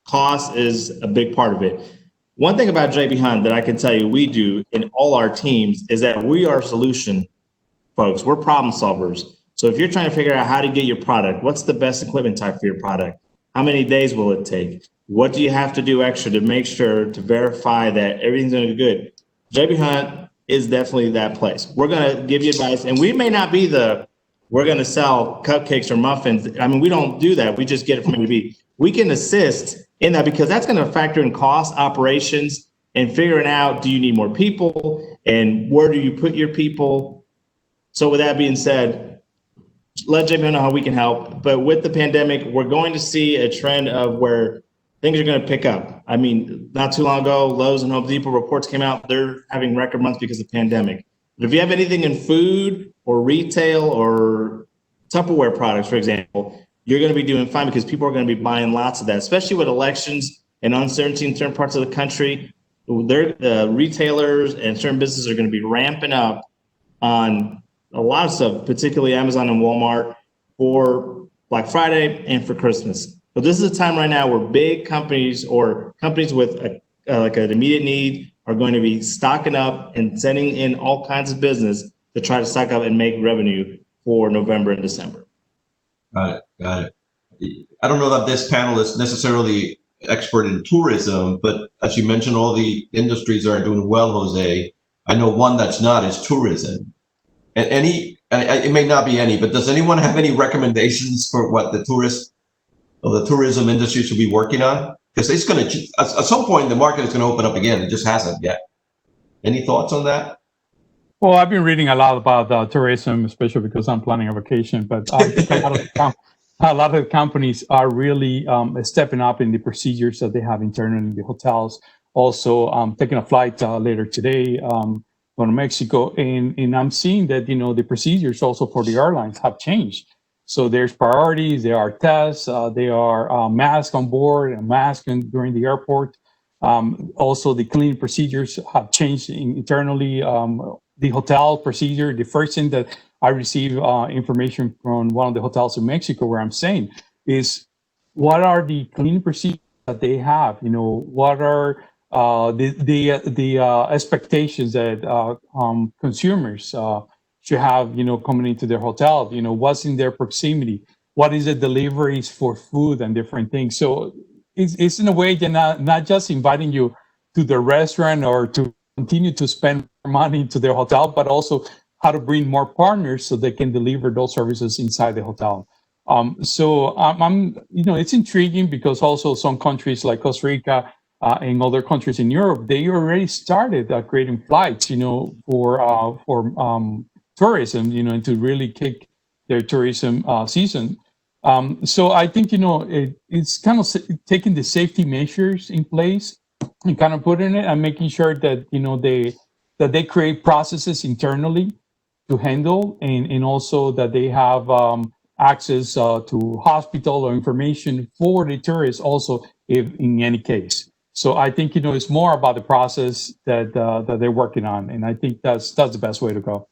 [SPEAKER 5] Cost is a big part of it. One thing about JB Hunt that I can tell you we do in all our teams is that we are solution folks. We're problem solvers. So if you're trying to figure out how to get your product, what's the best equipment type for your product? How many days will it take? What do you have to do extra to make sure to verify that everything's going to be good? JB Hunt is definitely that place. We're going to give you advice, and we may not be we're going to sell cupcakes or muffins. I mean, we don't do that. We just get it from A to B. We can assist in that because that's going to factor in cost, operations, and figuring out, do you need more people and where do you put your people? So with that being said, let JB know how we can help. But with the pandemic, we're going to see a trend of where things are going to pick up. I mean, not too long ago, Lowe's and Home Depot reports came out. They're having record months because of the pandemic. But if you have anything in food or retail or Tupperware products, for example, you're going to be doing fine because people are going to be buying lots of that, especially with elections and uncertainty in certain parts of the country, retailers and certain businesses are going to be ramping up on a lot of stuff, particularly Amazon and Walmart, for Black Friday and for Christmas. So this is a time right now where big companies or companies with like an immediate need are going to be stocking up and sending in all kinds of business to try to stock up and make revenue for November and December.
[SPEAKER 2] Got it. I don't know that this panel is necessarily expert in tourism, but as you mentioned, all the industries are doing well, Jose. I know one that's not is tourism. And it may not be any, but does anyone have any recommendations for what the tourism industry should be working on? Because it's going to, at some point, the market is going to open up again. It just hasn't yet. Any thoughts on that?
[SPEAKER 7] Well, I've been reading a lot about tourism, especially because I'm planning a vacation. But I think a lot of companies are really stepping up in the procedures that they have internally in the hotels. Also, taking a flight later today, going to Mexico, and I'm seeing that the procedures also for the airlines have changed. So there's priorities, there are tests, there are masks on board and masks during the airport. Also, the cleaning procedures have changed internally. The hotel procedure, the first thing that I received information from one of the hotels in Mexico where I'm staying is what are the cleaning procedures that they have? What are the expectations that consumers should have, coming into their hotel? What's in their proximity? What is the deliveries for food and different things? So it's in a way they're not just inviting you to the restaurant or to continue to spend money to their hotel, but also how to bring more partners so they can deliver those services inside the hotel. So it's intriguing because also some countries like Costa Rica and other countries in Europe, they already started creating flights, for tourism, and to really kick their tourism season. So I think, it's kind of taking the safety measures in place and kind of putting it and making sure that, they create processes internally to handle and also that they have access to hospital or information for the tourists also if in any case. So I think, it's more about the process that they're working on. And I think that's the best way to go.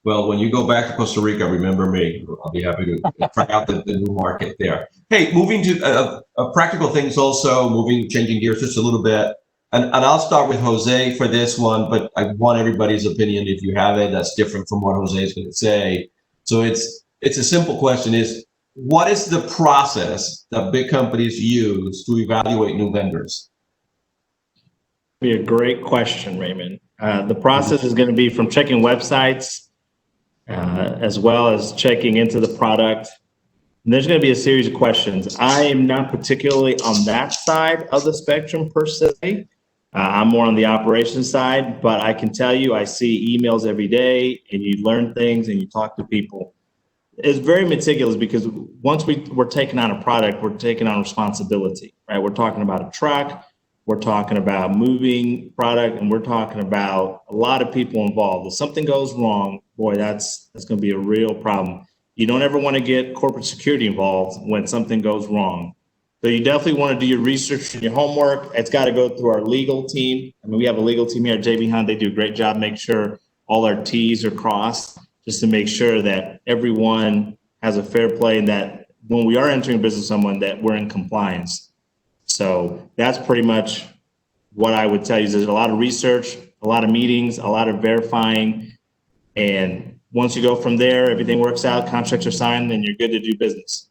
[SPEAKER 2] Well, when you go back to Costa Rica, remember me. I'll be happy to try out the new market there. Hey, moving to practical things also, changing gears just a little bit. And I'll start with Jose for this one, but I want everybody's opinion if you have it that's different from what Jose is going to say. So it's a simple question is, what is the process that big companies use to evaluate new vendors?
[SPEAKER 5] Be a great question, Raymond. The process is going to be from checking websites, as well as checking into the product. And there's going to be a series of questions. I am not particularly on that side of the spectrum per se. I'm more on the operations side, but I can tell you I see emails every day and you learn things and you talk to people. It's very meticulous because once we're taking on a product, we're taking on responsibility, right? We're talking about a truck, we're talking about moving product, and we're talking about a lot of people involved. If something goes wrong, boy, that's going to be a real problem. You don't ever want to get corporate security involved when something goes wrong. So you definitely want to do your research and your homework. It's got to go through our legal team. I mean, we have a legal team here at JB Hunt. They do a great job making sure all our T's are crossed, just to make sure that everyone has a fair play and that when we are entering business with someone, that we're in compliance. So that's pretty much what I would tell you. There's a lot of research, a lot of meetings, a lot of verifying. And once you go from there, everything works out, contracts are signed, then you're good to do business.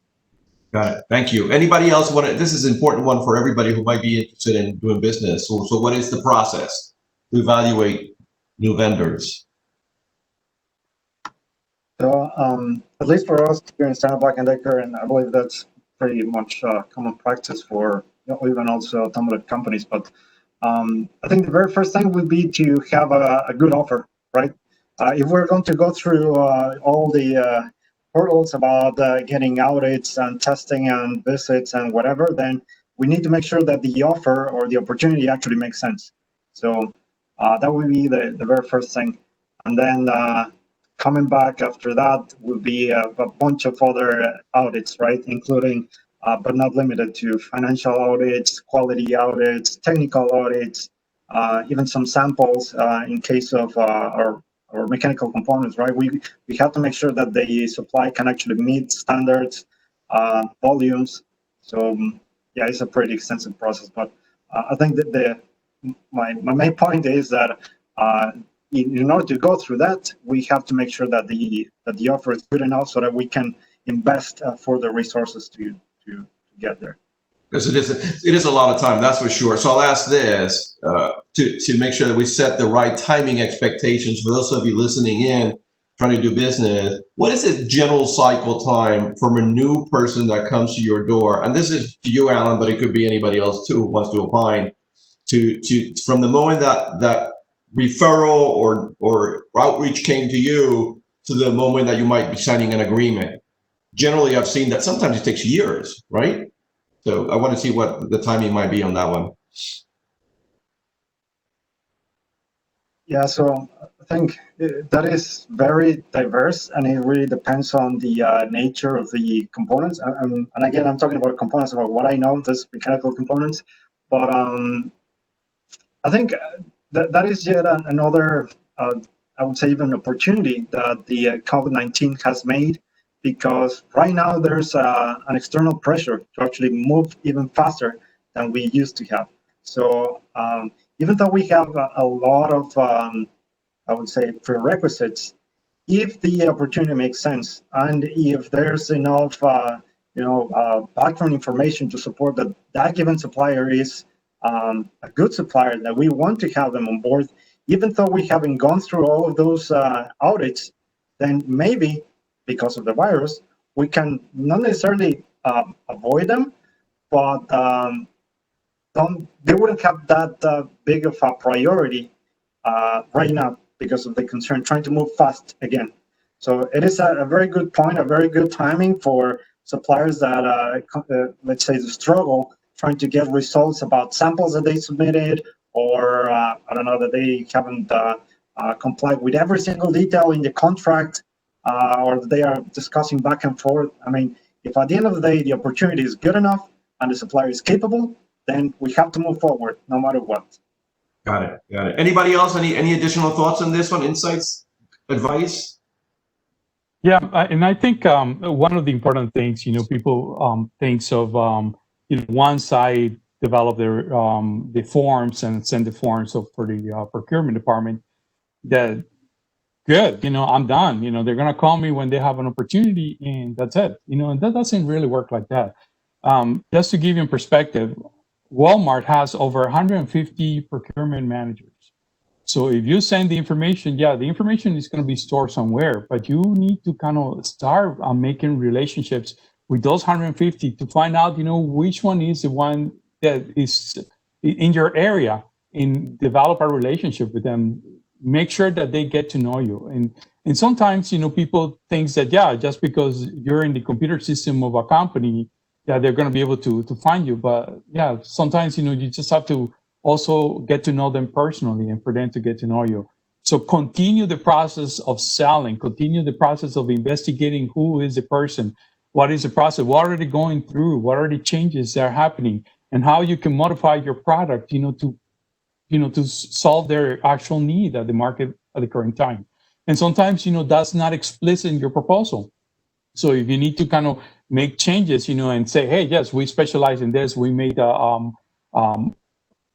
[SPEAKER 2] Got it. Thank you. Anybody else this is an important one for everybody who might be interested in doing business. So what is the process to evaluate new vendors?
[SPEAKER 3] So at least for us here in Stanley Black & Decker, and I believe that's pretty much common practice for even also automotive companies. But I think the very first thing would be to have a good offer, right? If we're going to go through all the hurdles about getting audits and testing and visits and whatever, then we need to make sure that the offer or the opportunity actually makes sense. So that would be the very first thing. And then coming back after that would be a bunch of other audits, right? Including but not limited to financial audits, quality audits, technical audits, even some samples in case of our mechanical components, right? We have to make sure that the supply can actually meet standards, volumes. So yeah, it's a pretty extensive process, but I think that my main point is that in order to go through that, we have to make sure that the offer is good enough so that we can invest further resources to get there.
[SPEAKER 2] Because it is a lot of time, that's for sure. So I'll ask this to make sure that we set the right timing expectations for those of you listening in, trying to do business. What is the general cycle time from a new person that comes to your door? And this is to you, Alan, but it could be anybody else too who wants to opine. To from the moment that referral or outreach came to you to the moment that you might be signing an agreement. Generally, I've seen that sometimes it takes years, right? So I want to see what the timing might be on that one.
[SPEAKER 3] Yeah, so I think that is very diverse, and it really depends on the nature of the components. And again, I'm talking about components about what I know, those mechanical components. But I think that is yet another, I would say, even opportunity that the COVID-19 has made, because right now there's an external pressure to actually move even faster than we used to have. So even though we have a lot of, I would say, prerequisites, if the opportunity makes sense and if there's enough, background information to support that that given supplier is a good supplier, that we want to have them on board, even though we haven't gone through all of those audits, then maybe because of the virus, we can not necessarily avoid them, but they wouldn't have that big of a priority right now because of the concern trying to move fast again. So it is a very good point, a very good timing for suppliers that, let's say, the struggle trying to get results about samples that they submitted, or I don't know, that they haven't complied with every single detail in the contract, or they are discussing back and forth. I mean, if at the end of the day the opportunity is good enough and the supplier is capable, then we have to move forward no matter what.
[SPEAKER 2] Got it. Anybody else? Any additional thoughts on this one? Insights, advice?
[SPEAKER 7] Yeah, and I think one of the important things, people thinks of, once I develop the forms and send the forms for the procurement department, that good, I'm done. They're gonna call me when they have an opportunity, and that's it. And that doesn't really work like that. Just to give you a perspective, Walmart has over 150 procurement managers. So if you send the information, the information is going to be stored somewhere, but you need to kind of start making relationships with those 150 to find out, which one is the one that is in your area, and develop a relationship with them. Make sure that they get to know you. And sometimes, people think that, just because you're in the computer system of a company, they're going to be able to find you. But sometimes, you just have to also get to know them personally and for them to get to know you. So continue the process of selling, continue the process of investigating who is the person, what is the process, what are they going through, what are the changes that are happening, and how you can modify your product, to solve their actual need at the market at the current time. And sometimes, that's not explicit in your proposal. So if you need to kind of make changes, and say, hey, yes, we specialize in this, we made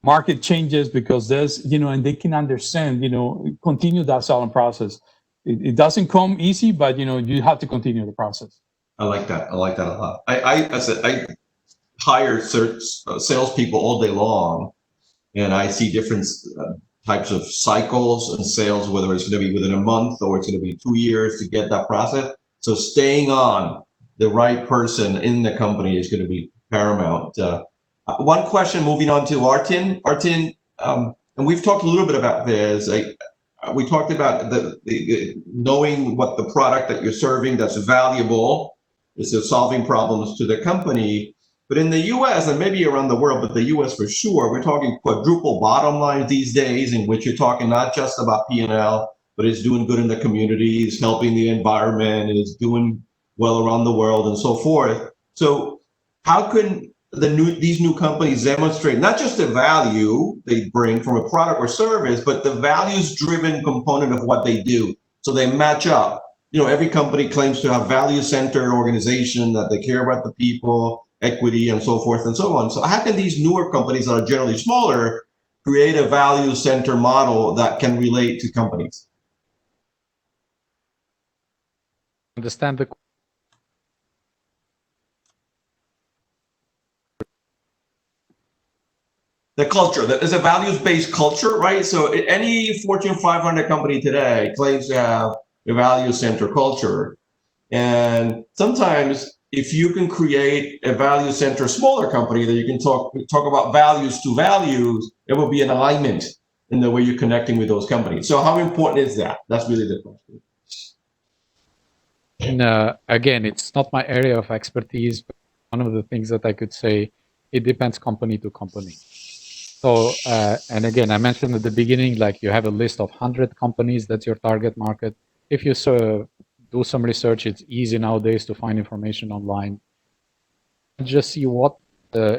[SPEAKER 7] market changes because there's, and they can understand, continue that selling process. It doesn't come easy, but, you have to continue the process.
[SPEAKER 2] I like that a lot. I hire salespeople all day long, and I see different types of cycles and sales, whether it's going to be within a month or it's going to be 2 years to get that process. So staying on the right person in the company is going to be paramount. One question, moving on to Artin. Artin, and we've talked a little bit about this. We talked about the knowing what the product that you're serving that's valuable is solving problems to the company. But in the U.S. and maybe around the world, but the U.S. for sure, we're talking quadruple bottom line these days, in which you're talking not just about P&L, but it's doing good in the communities, helping the environment, it's doing well around the world, and so forth. So how can these new companies demonstrate not just the value they bring from a product or service, but the values-driven component of what they do, so they match up? You know, every company claims to have value-centered organization, that they care about the people, equity, and so forth and so on. So how can these newer companies that are generally smaller create a value-centered model that can relate to companies?
[SPEAKER 4] Understand the
[SPEAKER 2] culture, that is a values-based culture, right? So any Fortune 500 company today claims to have a value-centered culture. And sometimes if you can create a value-centered smaller company that you can talk about values to values, it will be an alignment in the way you're connecting with those companies. So how important is that? That's really the question.
[SPEAKER 4] Again, it's not my area of expertise, but one of the things that I could say, it depends company to company. So, and again, I mentioned at the beginning, like you have a list of 100 companies, that's your target market. If you do some research, it's easy nowadays to find information online. Just see what,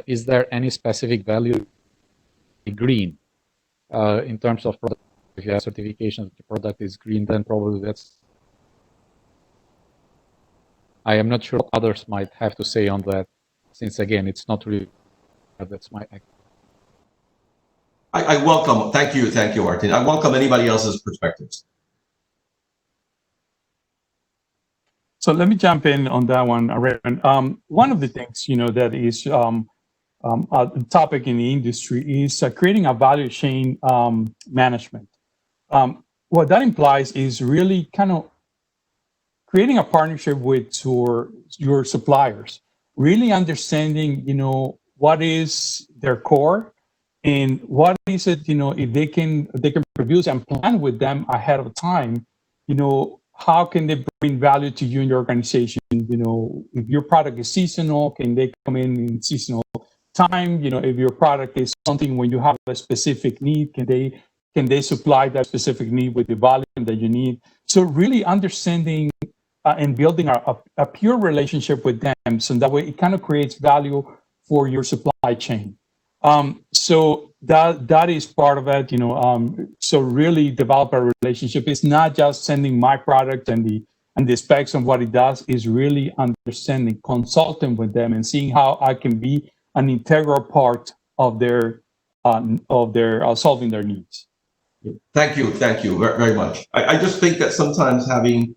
[SPEAKER 4] is there any specific value green in terms of product. If you have certification that the product is green, then probably that's, I am not sure what others might have to say on that, since again, it's not really, that's my.
[SPEAKER 2] I welcome, thank you, Martin. I welcome anybody else's perspectives.
[SPEAKER 7] So let me jump in on that one, Raymond. One of the things, that is a topic in the industry is creating a value chain management. What that implies is really kind of creating a partnership with your suppliers, really understanding, what is their core and what is it, if they can produce and plan with them ahead of time, how can they bring value to you in your organization? If your product is seasonal, can they come in seasonal time? If your product is something when you have a specific need, can they supply that specific need with the volume that you need? So really understanding and building a pure relationship with them, so that way it kind of creates value for your supply chain. So that is part of it, so really develop a relationship. It's not just sending my product and the specs and what it does, is really understanding, consulting with them and seeing how I can be an integral part of their solving their needs.
[SPEAKER 2] Thank you very, very much. I just think that sometimes having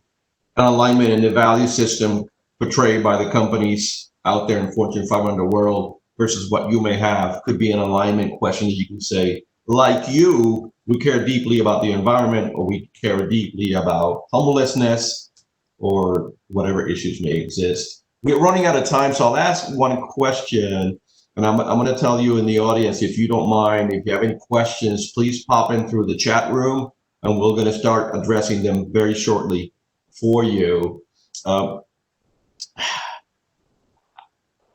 [SPEAKER 2] an alignment in the value system portrayed by the companies out there in Fortune 500 world versus what you may have could be an alignment question that you can say, like you, we care deeply about the environment, or we care deeply about homelessness, or whatever issues may exist. We're running out of time, so I'll ask one question, and I'm going to tell you in the audience, if you don't mind, if you have any questions, please pop in through the chat room, and we're going to start addressing them very shortly for you.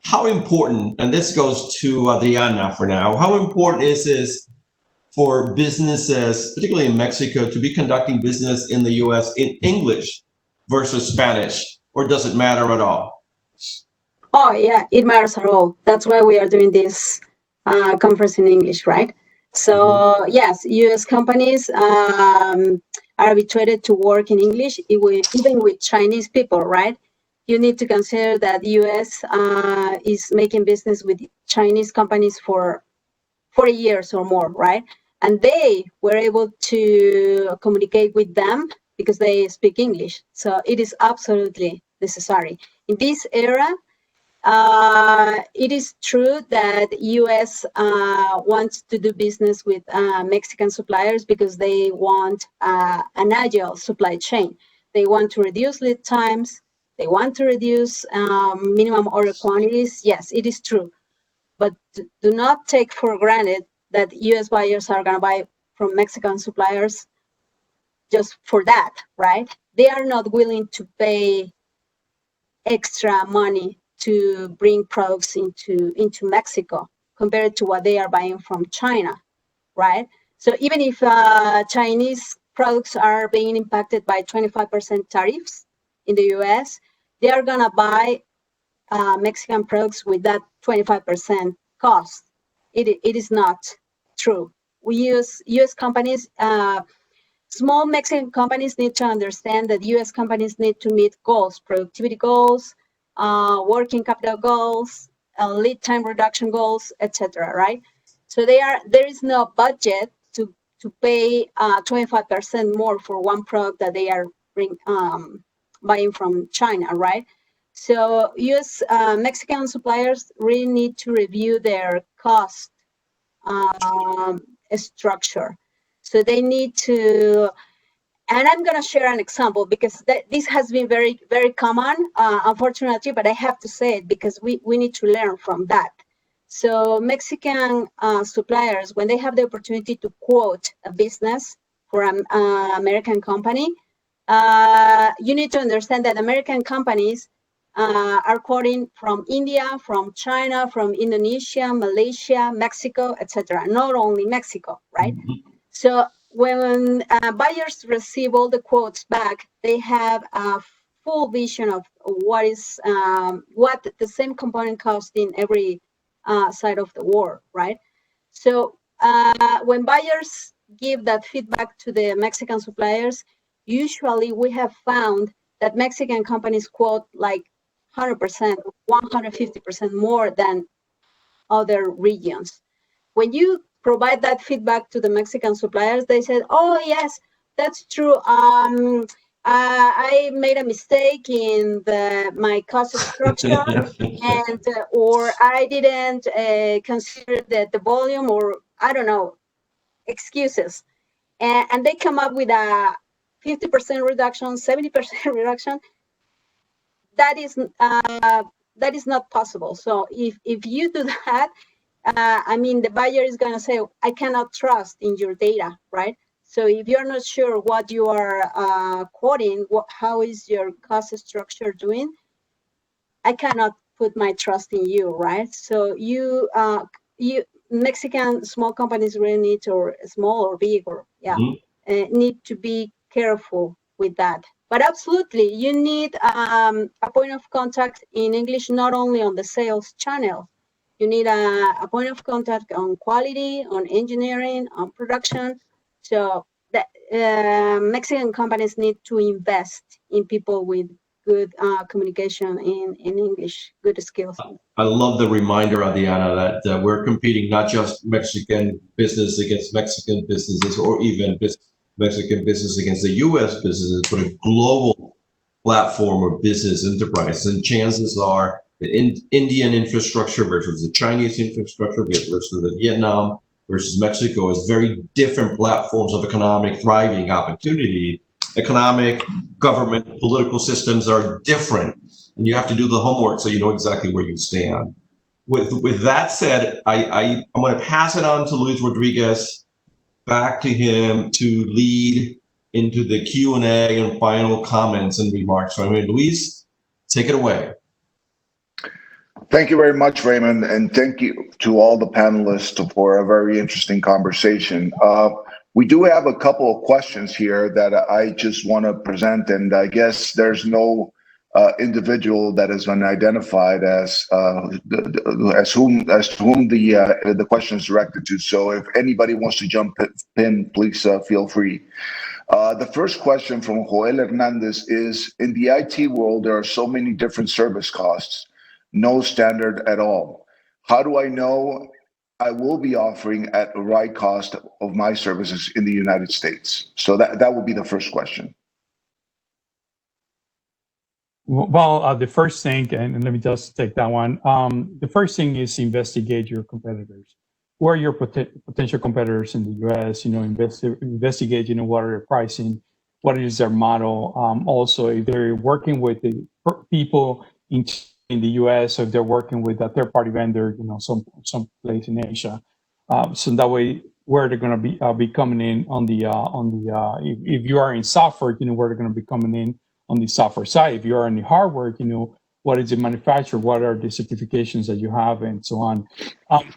[SPEAKER 2] How important, and this goes to Adriana for now, how important is this for businesses, particularly in Mexico, to be conducting business in the US in English versus Spanish, or does it matter at all?
[SPEAKER 6] Oh, yeah, it matters at all. That's why we are doing this conference in English, right? So, yes, US companies are habituated to work in English, even with Chinese people, right? You need to consider that US is making business with Chinese companies for 40 years or more, right? And they were able to communicate with them because they speak English. So it is absolutely necessary. In this era, it is true that US wants to do business with Mexican suppliers because they want an agile supply chain. They want to reduce lead times. They want to reduce minimum order quantities. Yes, it is true. But do not take for granted that US buyers are going to buy from Mexican suppliers just for that, right? They are not willing to pay extra money to bring products into Mexico compared to what they are buying from China, right? So even if Chinese products are being impacted by 25% tariffs in the US, they are going to buy Mexican products with that 25% cost. It is not true. We use U.S. companies. Small Mexican companies need to understand that U.S. companies need to meet goals, productivity goals, working capital goals, lead time reduction goals, etc. Right? So there is no budget to pay 25% more for one product that they are buying from China, right? So U.S. Mexican suppliers really need to review their cost structure. So they need to, and I'm going to share an example because this has been very, very common, unfortunately, but I have to say it because we need to learn from that. So Mexican suppliers, when they have the opportunity to quote a business for an American company, you need to understand that American companies are quoting from India, from China, from Indonesia, Malaysia, Mexico, etc. Not only Mexico, right? So when buyers receive all the quotes back, they have a full vision of what the same component costs in every side of the world, right? So when buyers give that feedback to the Mexican suppliers, usually we have found that Mexican companies quote like 100%, 150% more than other regions. When you provide that feedback to the Mexican suppliers, they said, "Oh yes, that's true. I made a mistake in my cost structure, and or I didn't consider the volume, or I don't know, excuses." And they come up with a 50% reduction, 70% reduction. That is not possible. So if you do that, I mean, the buyer is going to say, I cannot trust in your data, right? So if you're not sure what you are quoting, how is your cost structure doing, I cannot put my trust in you, right? So you Mexican small companies really need, or small or big, or need to be careful with that. But absolutely, you need a point of contact in English, not only on the sales channel. You need a point of contact on quality, on engineering, on production. So that Mexican companies need to invest in people with good communication in English, good skills.
[SPEAKER 2] I love the reminder, Adriana, that we're competing not just Mexican business against Mexican businesses, or even Mexican business against the U.S. businesses, but a global platform of business enterprise. And chances are the Indian infrastructure versus the Chinese infrastructure versus the Vietnam versus Mexico is very different platforms of economic thriving opportunity. Economic, government, political systems are different, and you have to do the homework so you know exactly where you stand. With that said, I'm going to pass it on to Luis Rodriguez, back to him to lead into the Q&A and final comments and remarks. So, Luis, take it away.
[SPEAKER 1] Thank you very much, Raymond, and thank you to all the panelists for a very interesting conversation. We do have a couple of questions here that I just want to present, and I guess there's no individual that has been identified as whom the question is directed to. So if anybody wants to jump in, please feel free. The first question from Joel Hernandez is, in the IT world, there are so many different service costs, no standard at all. How do I know I will be offering at the right cost of my services in the United States? So that would be the first question.
[SPEAKER 7] Well, the first thing, and let me just take that one. The first thing is investigate your competitors. Who are your potential competitors in the U.S.? Investigate, what are their pricing? What is their model? Also, if they're working with the people in the U.S., or if they're working with a third-party vendor, some place in Asia. So that way, where they're going to be coming in on the if you are in software, where they're going to be coming in on the software side. If you are in the hardware, what is the manufacturer, what are the certifications that you have, and so on.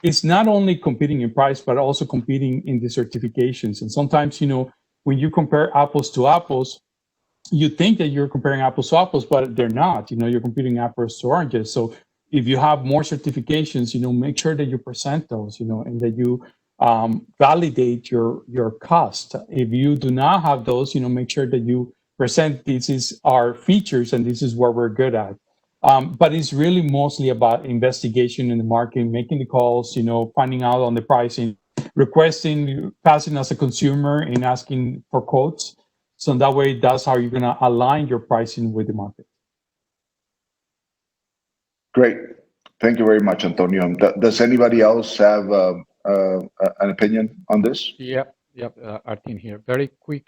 [SPEAKER 7] It's not only competing in price, but also competing in the certifications. And sometimes, when you compare apples to apples, you think that you're comparing apples to apples, but they're not. You're competing apples to oranges. So if you have more certifications, make sure that you present those, and that you validate your cost. If you do not have those, make sure that you present this is our features and this is what we're good at. But it's really mostly about investigation in the market, making the calls, finding out on the pricing, requesting, passing as a consumer and asking for quotes. So that way, that's how you're going to align your pricing with the market.
[SPEAKER 1] Great. Thank you very much, Antonio. Does anybody else have an opinion on this?
[SPEAKER 4] Yep. Artin here. Very quick.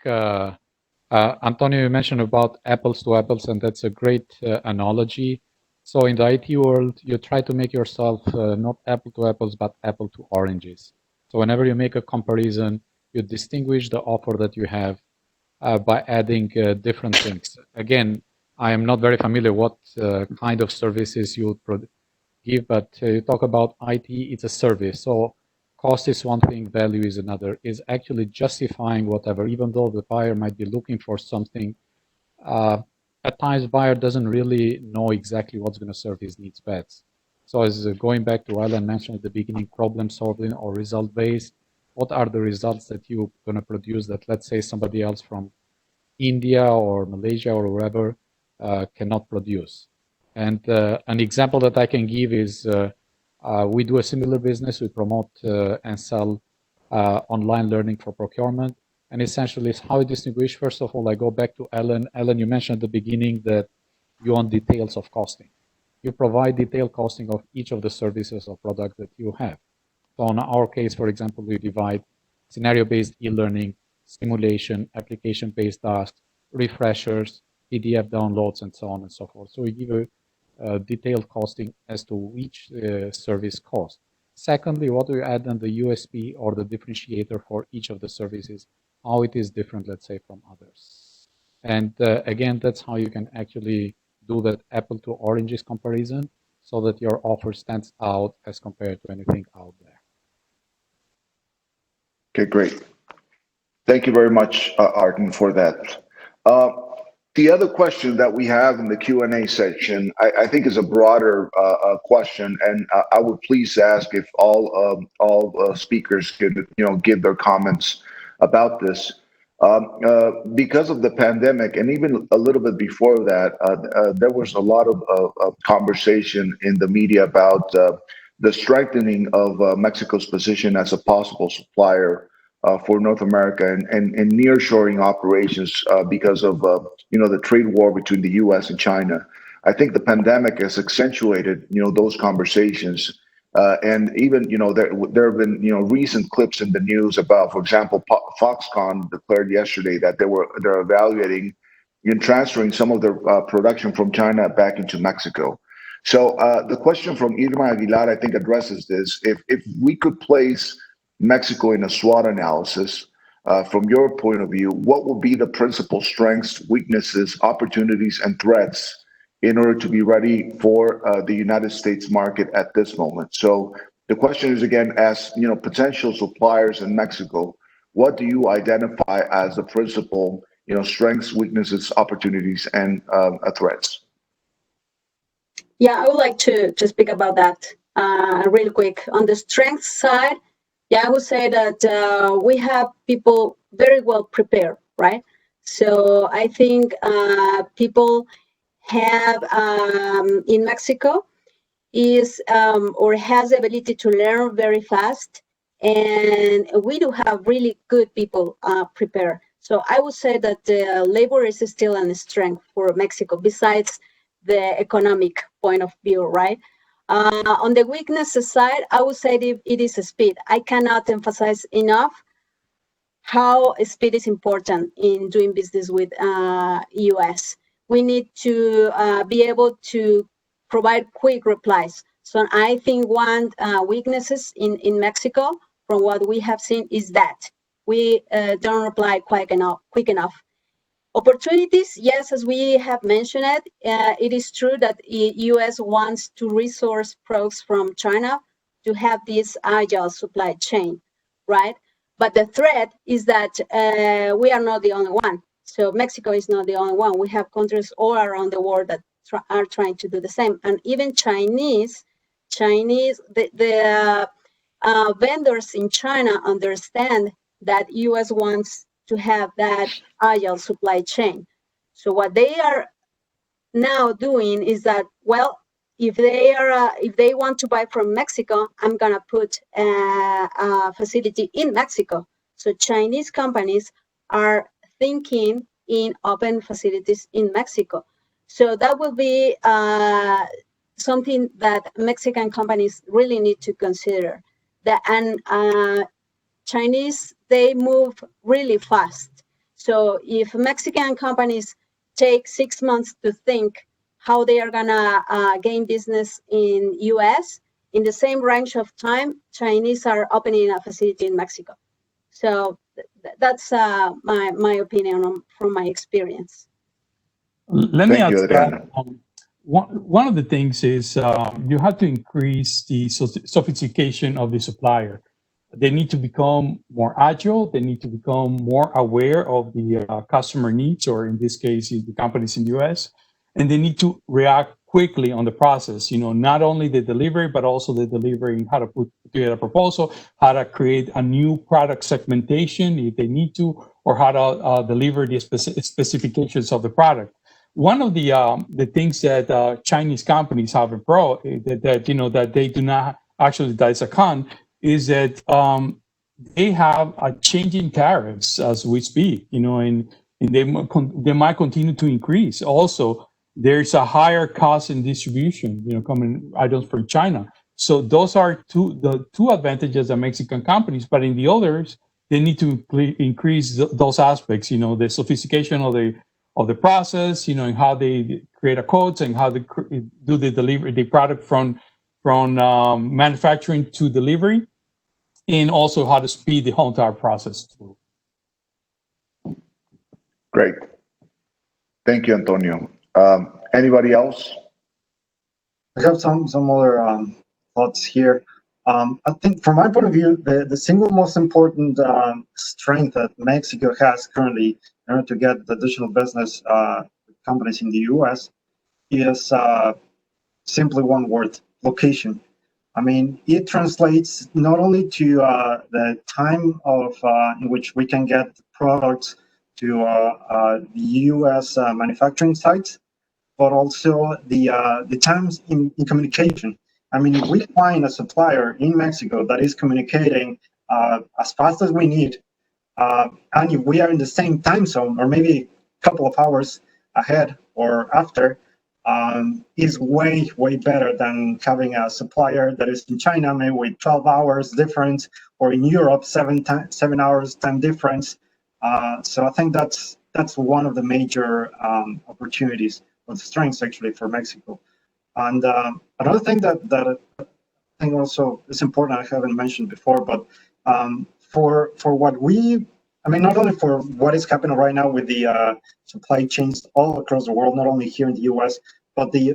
[SPEAKER 4] Antonio, you mentioned about apples to apples, and that's a great analogy. So in the IT world, you try to make yourself not apple to apples, but apple to oranges. So whenever you make a comparison, you distinguish the offer that you have by adding different things. Again, I am not very familiar what kind of services you would give, but you talk about IT, it's a service. So cost is one thing, value is another, is actually justifying whatever, even though the buyer might be looking for something. At times, buyer doesn't really know exactly what's going to serve his needs best. So as going back to Alan mentioned at the beginning, problem solving or result based, what are the results that you're going to produce that, let's say, somebody else from India or Malaysia or wherever cannot produce? And an example that I can give is we do a similar business. We promote and sell online learning for procurement. And essentially, it's how we distinguish. First of all, I go back to Alan. Alan, you mentioned at the beginning that you want details of costing. You provide detailed costing of each of the services or products that you have. So in our case, for example, we divide scenario-based e-learning, simulation, application-based tasks, refreshers, PDF downloads, and so on and so forth. So we give a detailed costing as to each service cost. Secondly, what do you add on the USP or the differentiator for each of the services, how it is different, let's say, from others. And again, that's how you can actually do that apple to oranges comparison so that your offer stands out as compared to anything out there.
[SPEAKER 1] Okay, great. Thank you very much, Arden, for that. The other question that we have in the Q&A section, I think is a broader question, and I would please ask if all speakers could, give their comments about this. Because of the pandemic, and even a little bit before that, there was a lot of conversation in the media about the strengthening of Mexico's position as a possible supplier for North America and nearshoring operations because of the trade war between the U.S. and China. I think the pandemic has accentuated those conversations, and even there have been recent clips in the news about, for example, Foxconn declared yesterday that they're evaluating in transferring some of their production from China back into Mexico. So the question from Irma Aguilar, I think, addresses this. If we could place Mexico in a SWOT analysis, from your point of view, what will be the principal strengths, weaknesses, opportunities, and threats in order to be ready for the United States market at this moment? So the question is, again, as potential suppliers in Mexico, what do you identify as the principal strengths, weaknesses, opportunities, and threats?
[SPEAKER 6] Yeah, I would like to speak about that real quick. On the strength side, yeah, I would say that we have people very well prepared, right? So I think people have in Mexico is or has the ability to learn very fast, and we do have really good people prepared. So I would say that the labor is still a strength for Mexico, besides the economic point of view, right? On the weaknesses side, I would say it is speed. I cannot emphasize enough how speed is important in doing business with US. We need to be able to provide quick replies. So I think one weaknesses in Mexico, from what we have seen, is that we don't reply quick enough. Opportunities, yes, as we have mentioned it is true that US wants to resource products from China to have this agile supply chain, right? But the threat is that we are not the only one. So Mexico is not the only one. We have countries all around the world that are trying to do the same. And even Chinese, the vendors in China understand that U.S. wants to have that agile supply chain. So what they are now doing is that, well, if they want to buy from Mexico, I'm gonna put a facility in Mexico. So Chinese companies are thinking in open facilities in Mexico. So that will be something that Mexican companies really need to consider. And Chinese, they move really fast. So if Mexican companies take 6 months to think how they are gonna gain business in US, in the same range of time, Chinese are opening a facility in Mexico. So that's my opinion from my experience.
[SPEAKER 7] Let me
[SPEAKER 1] Thank
[SPEAKER 7] add
[SPEAKER 1] you,
[SPEAKER 7] to that.
[SPEAKER 1] Adriana.
[SPEAKER 7] One of the things is you have to increase the sophistication of the supplier. They need to become more agile. They need to become more aware of the customer needs, or in this case, the companies in the US, and they need to react quickly on the process. Not only the delivery, but also the delivery, how to put together a proposal, how to create a new product segmentation if they need to, or how to deliver the specifications of the product. One of the things that Chinese companies have in pro that they do not actually, that is a con, is that they have a changing tariffs as we speak, and they might continue to increase. Also, there's a higher cost in distribution, coming items from China. So those are the two advantages of Mexican companies, but in the others, they need to increase those aspects, the sophistication of the process, and how they create a quotes and how they do the delivery, the product from manufacturing to delivery, and also how to speed the whole entire process through.
[SPEAKER 1] Great. Thank you, Antonio. Anybody else?
[SPEAKER 3] I have some other thoughts here. I think from my point of view, the single most important strength that Mexico has currently in order to get the additional business companies in the US is simply one word: location. I mean, it translates not only to the time of in which we can get products to the US manufacturing sites, but also the times in communication. I mean, if we find a supplier in Mexico that is communicating as fast as we need, and if we are in the same time zone, or maybe a couple of hours ahead or after, is way better than having a supplier that is in China, maybe with 12 hours difference, or in Europe, 7 hours time difference. So I think that's one of the major opportunities, or the strengths actually, for Mexico. And another thing that I think also is important, I haven't mentioned before, but for what we, I mean, not only for what is happening right now with the supply chains all across the world, not only here in the US, but the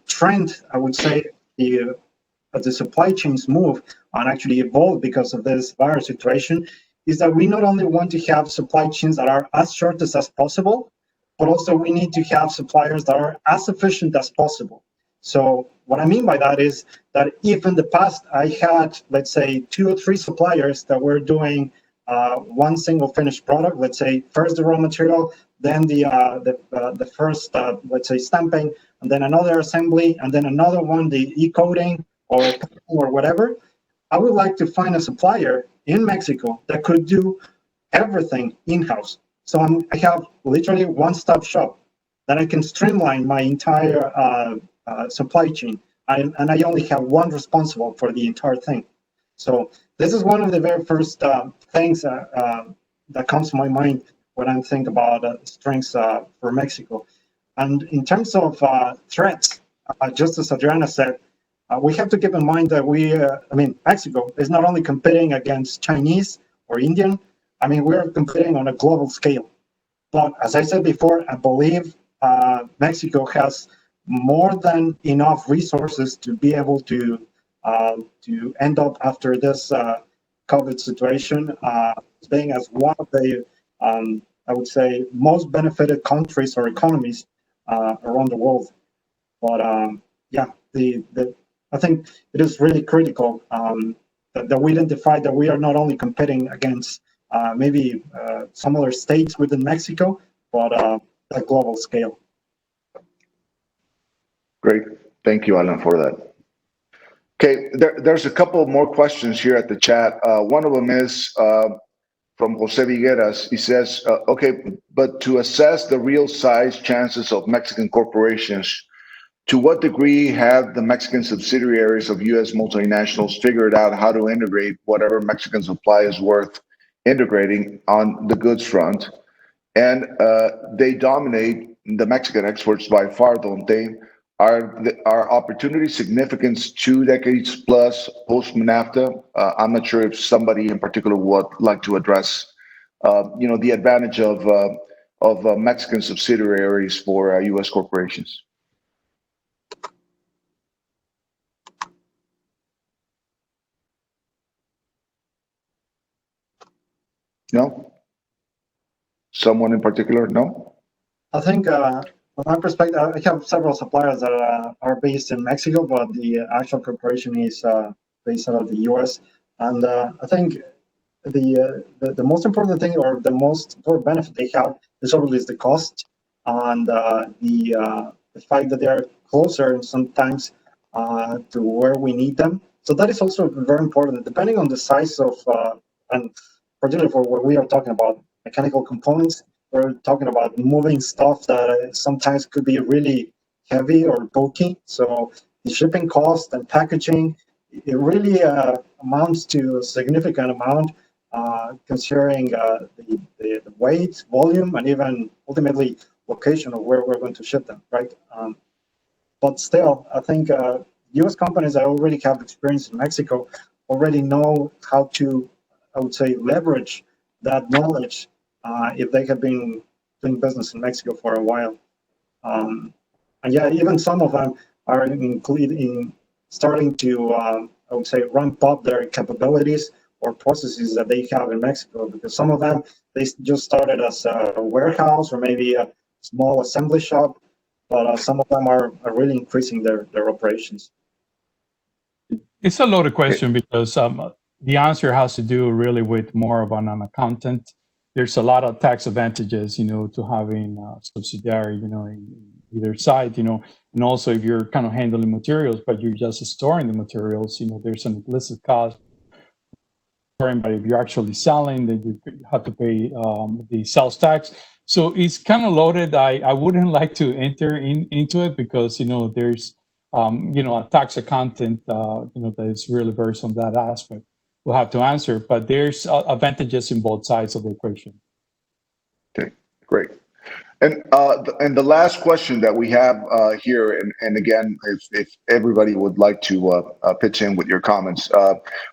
[SPEAKER 3] trend, I would say, as the supply chains move and actually evolve because of this virus situation, is that we not only want to have supply chains that are as short as possible, but also we need to have suppliers that are as efficient as possible. So what I mean by that is that if in the past I had, let's say, 2 or 3 suppliers that were doing one single finished product, let's say first the raw material, then the first, let's say, stamping, and then another assembly, and then another one, the e-coating or whatever, I would like to find a supplier in Mexico that could do everything in-house. So I have literally one-stop shop that I can streamline my entire supply chain, and I only have one responsible for the entire thing. So this is one of the very first things that comes to my mind when I think about strengths for Mexico. And in terms of threats, just as Adriana said, we have to keep in mind that Mexico is not only competing against Chinese or Indian. I mean, we're competing on a global scale. But as I said before, I believe Mexico has more than enough resources to be able to end up after this COVID situation, being as one of the, I would say, most benefited countries or economies around the world. But yeah, I think it is really critical that we identify that we are not only competing against maybe some other states within Mexico, but a global scale.
[SPEAKER 1] Great. Thank you, Alan, for that. Okay, there's a couple more questions here at the chat. One of them is from Jose Vigueras. He says, okay, but to assess the real size chances of Mexican corporations, to what degree have the Mexican subsidiaries of U.S. multinationals figured out how to integrate whatever Mexican supply is worth integrating on the goods front? And they dominate the Mexican exports by far, don't they? Are opportunities significant 2 decades plus post NAFTA? I'm not sure if somebody in particular would like to address, the advantage of Mexican subsidiaries for U.S. corporations. No? Someone in particular? No?
[SPEAKER 3] I think from my perspective, I have several suppliers that are based in Mexico, but the actual corporation is based out of the US. And I think the most important thing, or the most important benefit they have, is obviously the cost and the fact that they are closer sometimes to where we need them. So that is also very important, depending on the size of, and particularly for what we are talking about, mechanical components. We're talking about moving stuff that sometimes could be really heavy or bulky. So the shipping cost and packaging, it really amounts to a significant amount, considering the weight, volume, and even ultimately location of where we're going to ship them, right? But still, I think U.S. companies that already have experience in Mexico already know how to, I would say, leverage that knowledge if they have been doing business in Mexico for a while. And yeah, even some of them are starting to, I would say, ramp up their capabilities or processes that they have in Mexico, because some of them, they just started as a warehouse or maybe a small assembly shop, but some of them are really increasing their operations.
[SPEAKER 7] It's a loaded question because the answer has to do really with more of an accountant. There's a lot of tax advantages, to having a subsidiary, in either side, and also if you're kind of handling materials, but you're just storing the materials, there's an implicit cost. But if you're actually selling, then you have to pay the sales tax. So it's kind of loaded. I wouldn't like to enter into it because, there's, a tax accountant, that is really versed on that aspect. We'll have to answer, but there's advantages in both sides of the equation.
[SPEAKER 1] Okay, great. And the last question that we have here, and again, if everybody would like to pitch in with your comments,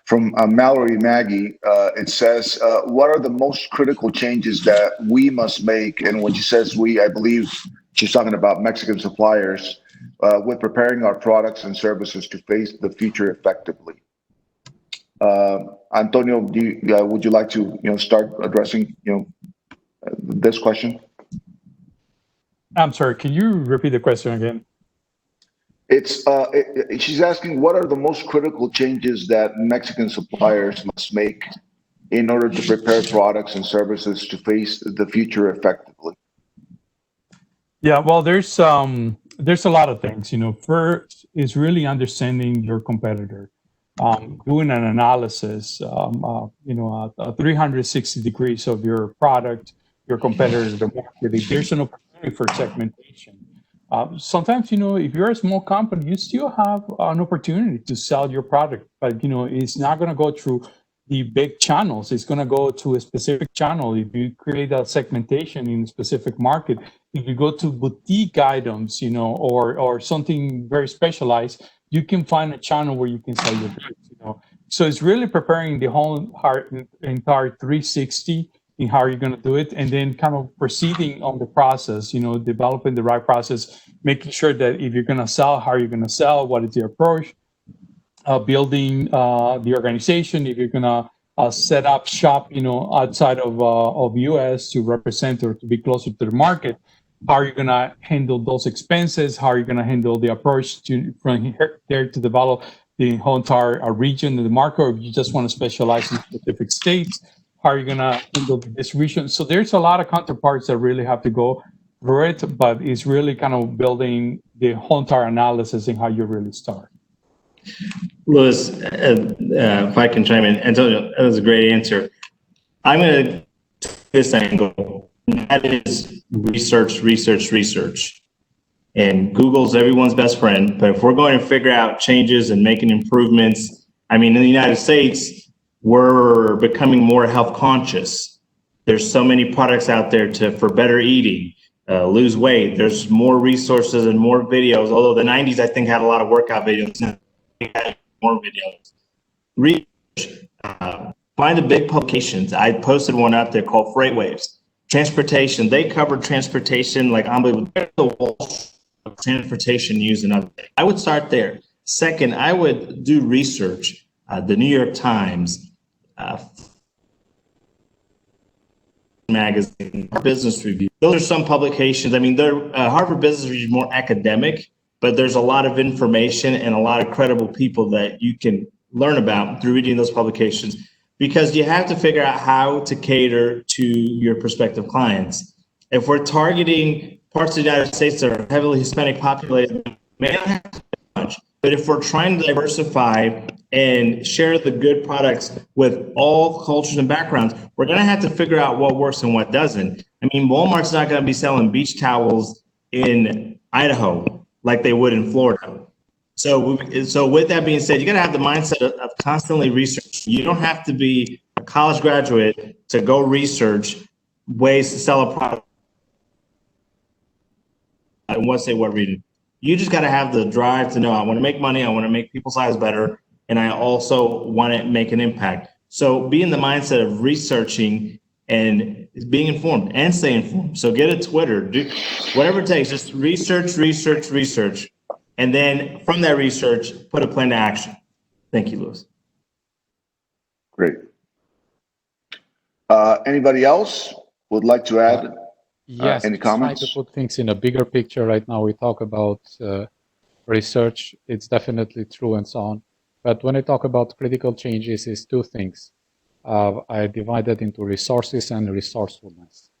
[SPEAKER 1] from Mallory Maggie, it says, what are the most critical changes that we must make? And when she says we, I believe she's talking about Mexican suppliers, with preparing our products and services to face the future effectively. Antonio, would you like to start addressing this question?
[SPEAKER 7] I'm sorry, can you repeat the question again?
[SPEAKER 1] It's she's asking, what are the most critical changes that Mexican suppliers must make in order to prepare products and services to face the future effectively?
[SPEAKER 7] Yeah, well, there's a lot of things. First is really understanding your competitor, doing an analysis, 360 degrees of your product, your competitor, the market. If there's an opportunity for segmentation. Sometimes, if you're a small company, you still have an opportunity to sell your product, but, it's not going to go through the big channels. It's going to go to a specific channel. If you create a segmentation in a specific market, if you go to boutique items, or something very specialized, you can find a channel where you can sell your goods, So it's really preparing the whole entire 360 in how you're going to do it, and then kind of proceeding on the process, developing the right process, making sure that if you're going to sell, how are you going to sell, what is your approach, building the organization, if you're going to set up shop, outside of US to represent or to be closer to the market. How are you going to handle those expenses? How are you going to handle the approach from here, there to develop the whole entire region of the market, or if you just want to specialize in specific states? How are you going to handle the distribution? So there's a lot of counterparts that really have to go through it, but it's really kind of building the whole entire analysis and how you really start.
[SPEAKER 5] Louis, if I can chime in, Antonio, that was a great answer. I'm going to take this angle, and that is research, research, research. And Google's everyone's best friend, but if we're going to figure out changes and making improvements, I mean, in the United States, we're becoming more health conscious. There's so many products out there for better eating, lose weight. There's more resources and more videos, although the 90s, I think, had a lot of workout videos. Now we have more videos. Research, find the big publications. I posted one up there called Freight Waves. Transportation, they covered transportation like unbelievable. The wall of transportation news and other things. I would start there. Second, I would do research. The New York Times, Magazine, Business Review. Those are some publications. I mean, Harvard Business Review is more academic, but there's a lot of information and a lot of credible people that you can learn about through reading those publications, because you have to figure out how to cater to your prospective clients. If we're targeting parts of the United States that are heavily Hispanic populated, may not have to do much. But if we're trying to diversify and share the good products with all cultures and backgrounds, we're going to have to figure out what works and what doesn't. I mean, Walmart's not going to be selling beach towels in Idaho like they would in Florida. So with that being said, you got to have the mindset of constantly researching. You don't have to be a college graduate to go research ways to sell a product in what state, what region. You just got to have the drive to know, I want to make money, I want to make people's lives better, and I also want to make an impact. So be in the mindset of researching and being informed and stay informed. So get a Twitter, do whatever it takes, just research, research, research. And then from that research, put a plan to action. Thank you, Louis.
[SPEAKER 1] Great. Anybody else would like to add
[SPEAKER 4] Yes,
[SPEAKER 1] any comments?
[SPEAKER 4] trying to put things in a bigger picture right now. We talk about research. It's definitely true and so on. But when I talk about critical changes, it's two things. I divide that into resources and resourcefulness.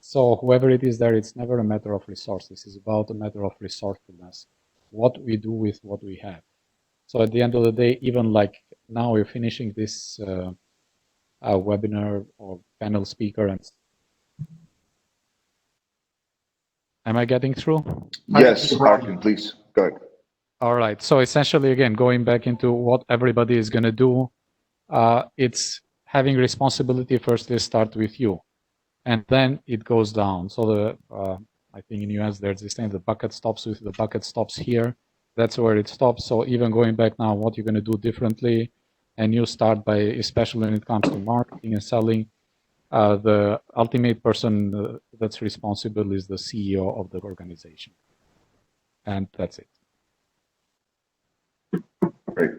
[SPEAKER 4] So whoever it is there, it's never a matter of resources. It's about a matter of resourcefulness. What we do with what we have. So at the end of the day, even like now we're finishing this webinar or panel speaker. And am I getting through?
[SPEAKER 1] Yes, Arkin, please, go ahead.
[SPEAKER 4] All right. So essentially, again, going back into what everybody is going to do, it's having responsibility firstly start with you. And then it goes down. So I think in US there's this thing, the bucket stops with the bucket stops here. That's where it stops. So even going back now, what you're going to do differently, and you start by, especially when it comes to marketing and selling, the ultimate person that's responsible is the CEO of the organization. And that's it.
[SPEAKER 1] Great.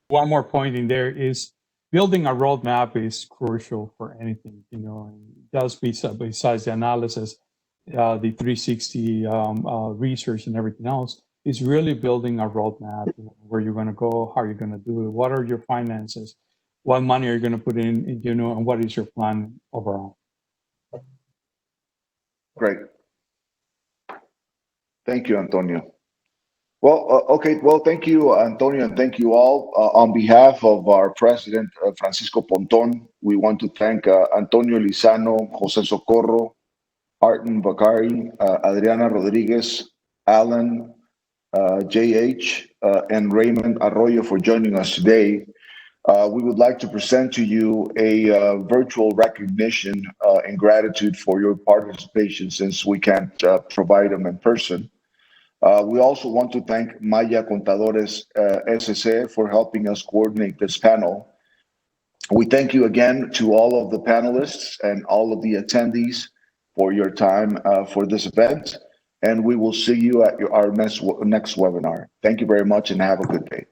[SPEAKER 7] One more point in there is building a roadmap is crucial for anything, you know, and it does besides the analysis, the 360 research and everything else, is really building a roadmap, where you're going to go, how you're going to do it, what are your finances, what money are you going to put in, you know, and what is your plan overall.
[SPEAKER 1] Great. Thank you, Antonio. Well, okay. Well, thank you, Antonio, and thank you all. On behalf of our president, Francisco Ponton, we want to thank Antonio Lizano, Jose Socorro, Artin Bakari, Adriana Rodriguez, Alan, JH, and Raymond Arroyo for joining us today. We would like to present to you a virtual recognition and gratitude for your participation, since we can't provide them in person. We also want to thank Maya Contadores SSE for helping us coordinate this panel. We thank you again to all of the panelists and all of the attendees for your time for this event, and we will see you at our next webinar. Thank you very much and have a good day.